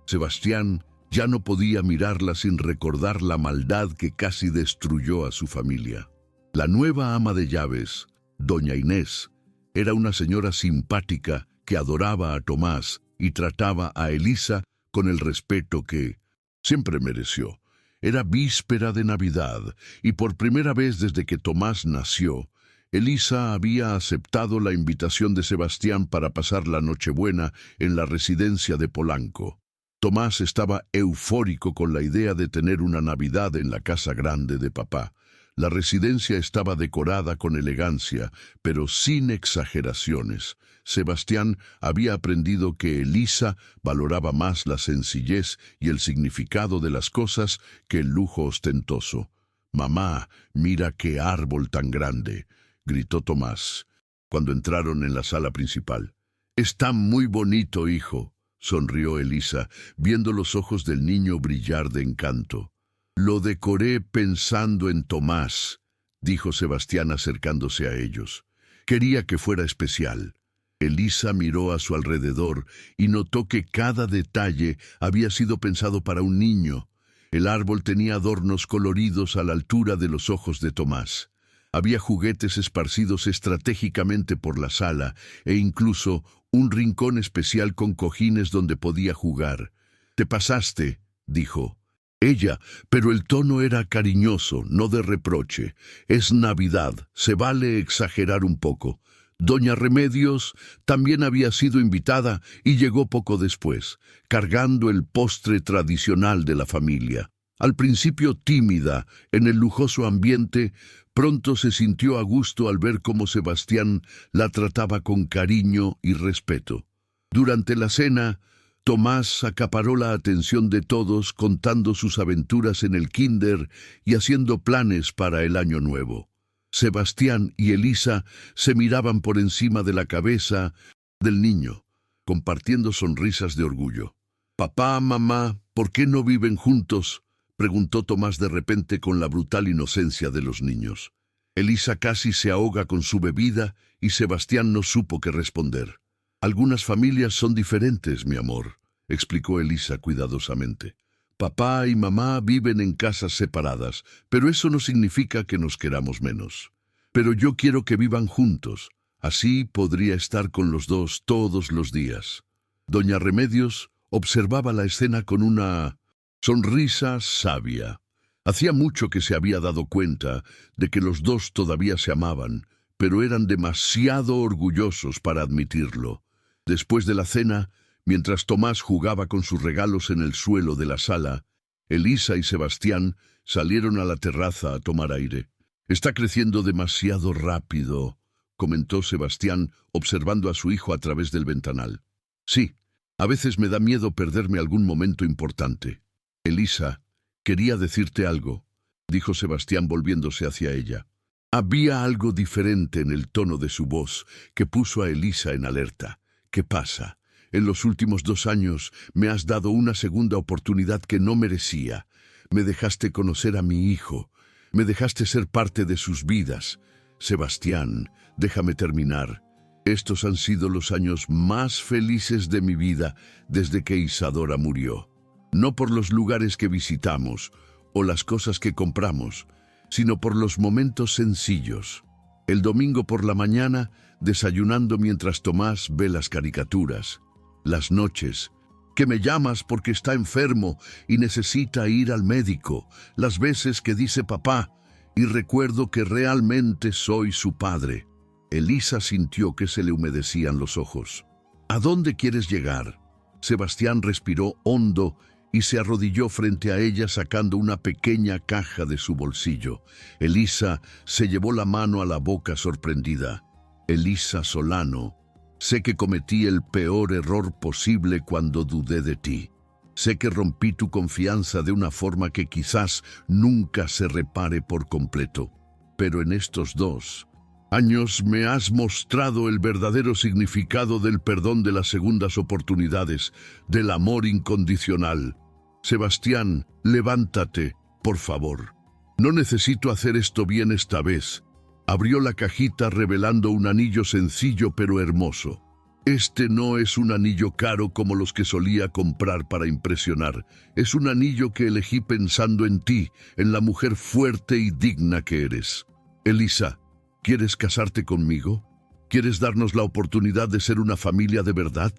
Sebastián ya no podía mirarla sin recordar la maldad que casi destruyó a su familia. La nueva ama de llaves, doña Inés, era una señora simpática que adoraba a Tomás y trataba a Elisa con el respeto que siempre mereció. Era víspera de Navidad y por primera vez desde que Tomás nació, Elisa había aceptado la invitación de Sebastián para pasar la Nochebuena en la residencia de Polanco. Tomás estaba eufórico con la idea de tener una Navidad en la casa grande de papá. La residencia estaba decorada con elegancia, pero sin exageraciones. Sebastián había aprendido que Elisa valoraba más la sencillez y el significado de las cosas que el lujo ostentoso. «Mamá, mira qué árbol tan grande», gritó Tomás, cuando entraron en la sala principal. «Está muy bonito, hijo», sonrió Elisa, viendo los ojos del niño brillar de encanto. «Lo decoré pensando en Tomás», dijo Sebastián acercándose a ellos. «Quería que fuera especial». Elisa miró a su alrededor y notó que cada detalle había sido pensado para un niño. El árbol tenía adornos coloridos a la altura de los ojos de Tomás. Había juguetes esparcidos estratégicamente por la sala e incluso un rincón especial con cojines donde podía jugar. «Te pasaste», dijo. Ella, pero el tono era cariñoso, no de reproche. «Es Navidad, se vale exagerar un poco». Doña Remedios también había sido invitada y llegó poco después, cargando el postre tradicional de la familia. Al principio tímida, en el lujoso ambiente, pronto se sintió a gusto al ver cómo Sebastián la trataba con cariño y respeto. Durante la cena, Tomás acaparó la atención de todos contando sus aventuras en el kinder y haciendo planes para el año nuevo. Sebastián y Elisa se miraban por encima de la cabeza del niño, compartiendo sonrisas de orgullo. «Papá, mamá, ¿por qué no viven juntos?», preguntó Tomás de repente con la brutal inocencia de los niños. Elisa casi se ahoga con su bebida y Sebastián no supo qué responder. «Algunas familias son diferentes, mi amor», explicó Elisa cuidadosamente. «Papá y mamá viven en casas separadas, pero eso no significa que nos queramos menos. Pero yo quiero que vivan juntos, así podría estar con los dos todos los días». Doña Remedios observaba la escena con una sonrisa sabia. Hacía mucho que se había dado cuenta de que los dos todavía se amaban, pero eran demasiado orgullosos para admitirlo. Después de la cena, mientras Tomás jugaba con sus regalos en el suelo de la sala, Elisa y Sebastián salieron a la terraza a tomar aire. «Está creciendo demasiado rápido», comentó Sebastián, observando a su hijo a través del ventanal. «Sí, a veces me da miedo perderme algún momento importante». «Elisa, quería decirte algo», dijo Sebastián volviéndose hacia ella. Había algo diferente en el tono de su voz que puso a Elisa en alerta. «¿Qué pasa? En los últimos 2 años me has dado una segunda oportunidad que no merecía. Me dejaste conocer a mi hijo. Me dejaste ser parte de sus vidas. Sebastián, déjame terminar. Estos han sido los años más felices de mi vida desde que Isadora murió. No por los lugares que visitamos o las cosas que compramos, sino por los momentos sencillos. El domingo por la mañana, desayunando mientras Tomás ve las caricaturas. Las noches, que me llamas porque está enfermo y necesita ir al médico. Las veces que dice papá y recuerdo que realmente soy su padre». Elisa sintió que se le humedecían los ojos. «¿A dónde quieres llegar?». Sebastián respiró hondo y se arrodilló frente a ella sacando una pequeña caja de su bolsillo. Elisa se llevó la mano a la boca sorprendida. «Elisa Solano, sé que cometí el peor error posible cuando dudé de ti. Sé que rompí tu confianza de una forma que quizás nunca se repare por completo. Pero en estos 2 años me has mostrado el verdadero significado del perdón, de las segundas oportunidades, del amor incondicional. Sebastián, levántate, por favor. No necesito hacer esto bien esta vez». Abrió la cajita revelando un anillo sencillo pero hermoso. «Este no es un anillo caro como los que solía comprar para impresionar. Es un anillo que elegí pensando en ti, en la mujer fuerte y digna que eres. Elisa, ¿quieres casarte conmigo? ¿Quieres darnos la oportunidad de ser una familia de verdad?».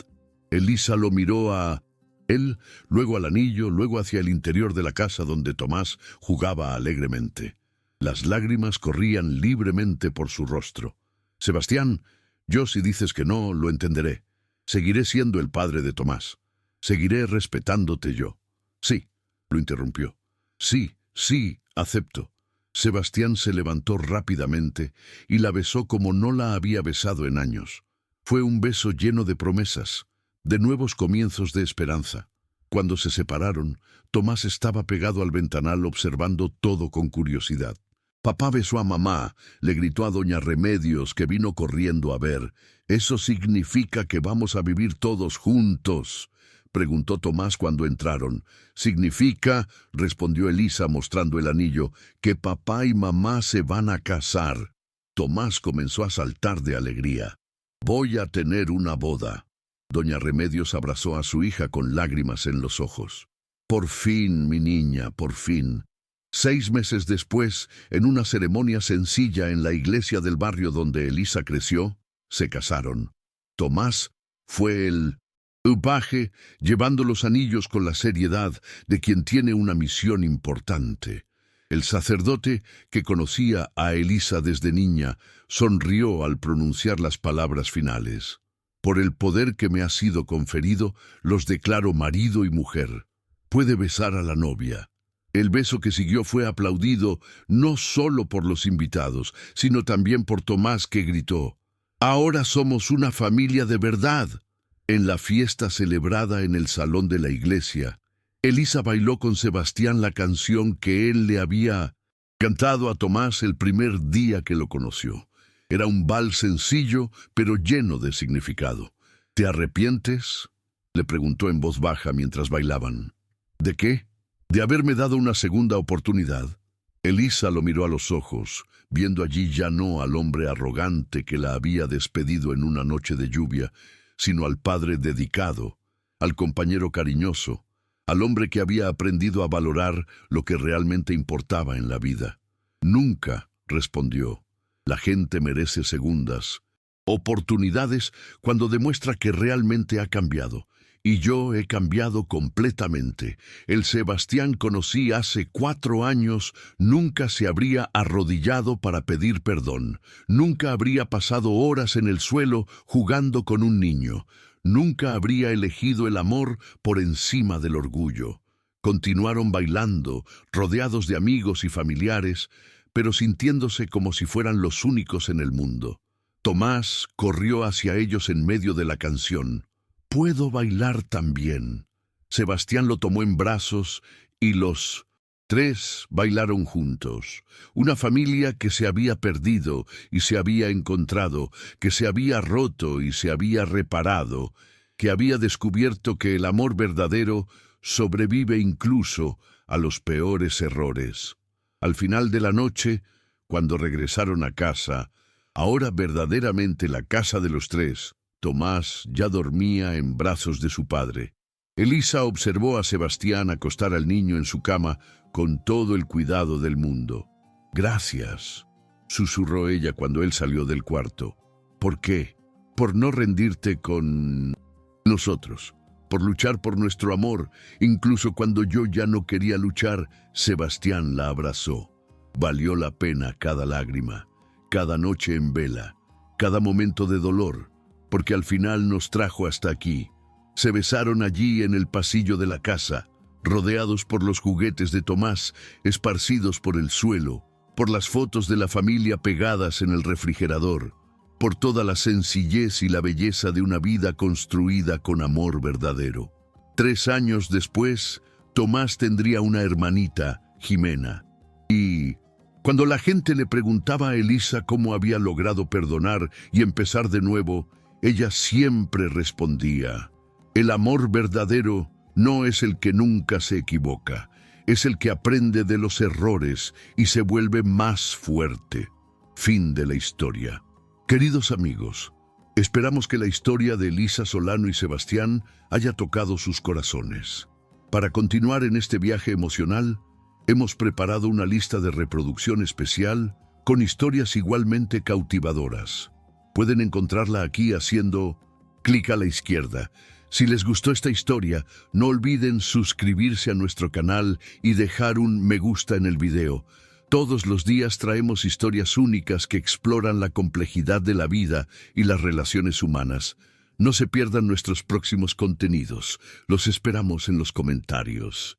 Elisa lo miró a él, luego al anillo, luego hacia el interior de la casa donde Tomás jugaba alegremente. Las lágrimas corrían libremente por su rostro. «Sebastián, yo si dices que no, lo entenderé. Seguiré siendo el padre de Tomás. Seguiré respetándote yo». «Sí», lo interrumpió. «Sí, sí, acepto». Sebastián se levantó rápidamente y la besó como no la había besado en años. Fue un beso lleno de promesas, de nuevos comienzos de esperanza. Cuando se separaron, Tomás estaba pegado al ventanal observando todo con curiosidad. «Papá besó a mamá», le gritó a doña Remedios, que vino corriendo a ver. «¿Eso significa que vamos a vivir todos juntos?», preguntó Tomás cuando entraron. «Significa», respondió Elisa mostrando el anillo, «que papá y mamá se van a casar». Tomás comenzó a saltar de alegría. «Voy a tener una boda». Doña Remedios abrazó a su hija con lágrimas en los ojos. «Por fin, mi niña, por fin». 6 meses después, en una ceremonia sencilla en la iglesia del barrio donde Elisa creció, se casaron. Tomás fue el paje, llevando los anillos con la seriedad de quien tiene una misión importante. El sacerdote, que conocía a Elisa desde niña, sonrió al pronunciar las palabras finales. «Por el poder que me ha sido conferido, los declaro marido y mujer». Puede besar a la novia. El beso que siguió fue aplaudido no solo por los invitados, sino también por Tomás, que gritó: «Ahora somos una familia de verdad». En la fiesta celebrada en el salón de la iglesia, Elisa bailó con Sebastián la canción que él le había cantado a Tomás el primer día que lo conoció. Era un vals sencillo, pero lleno de significado. «¿Te arrepientes?», le preguntó en voz baja mientras bailaban. «¿De qué?». «De haberme dado una segunda oportunidad». Elisa lo miró a los ojos, viendo allí ya no al hombre arrogante que la había despedido en una noche de lluvia, sino al padre dedicado, al compañero cariñoso, al hombre que había aprendido a valorar lo que realmente importaba en la vida. «Nunca», respondió. «La gente merece segundas oportunidades cuando demuestra que realmente ha cambiado. Y yo he cambiado completamente. El Sebastián conocí hace 4 años nunca se habría arrodillado para pedir perdón. Nunca habría pasado horas en el suelo jugando con un niño. Nunca habría elegido el amor por encima del orgullo. Continuaron bailando, rodeados de amigos y familiares, pero sintiéndose como si fueran los únicos en el mundo. Tomás corrió hacia ellos en medio de la canción. «Puedo bailar también». Sebastián lo tomó en brazos y los 3 bailaron juntos. Una familia que se había perdido y se había encontrado, que se había roto y se había reparado, que había descubierto que el amor verdadero sobrevive incluso a los peores errores. Al final de la noche, cuando regresaron a casa, ahora verdaderamente la casa de los 3, Tomás ya dormía en brazos de su padre. Elisa observó a Sebastián acostar al niño en su cama con todo el cuidado del mundo. «Gracias», susurró ella cuando él salió del cuarto. «¿Por qué? Por no rendirte con nosotros, por luchar por nuestro amor, incluso cuando yo ya no quería luchar». Sebastián la abrazó. Valió la pena cada lágrima, cada noche en vela, cada momento de dolor, porque al final nos trajo hasta aquí. Se besaron allí en el pasillo de la casa, rodeados por los juguetes de Tomás, esparcidos por el suelo, por las fotos de la familia pegadas en el refrigerador, por toda la sencillez y la belleza de una vida construida con amor verdadero. 3 años después, Tomás tendría una hermanita, Jimena. Y cuando la gente le preguntaba a Elisa cómo había logrado perdonar y empezar de nuevo, ella siempre respondía: «El amor verdadero no es el que nunca se equivoca, es el que aprende de los errores y se vuelve más fuerte». Fin de la historia. Queridos amigos, esperamos que la historia de Elisa Solano y Sebastián haya tocado sus corazones. Para continuar en este viaje emocional, hemos preparado una lista de reproducción especial con historias igualmente cautivadoras. Pueden encontrarla aquí haciendo clic a la izquierda. Si les gustó esta historia, no olviden suscribirse a nuestro canal y dejar un me gusta en el video. Todos los días traemos historias únicas que exploran la complejidad de la vida y las relaciones humanas. No se pierdan nuestros próximos contenidos. Los esperamos en los comentarios.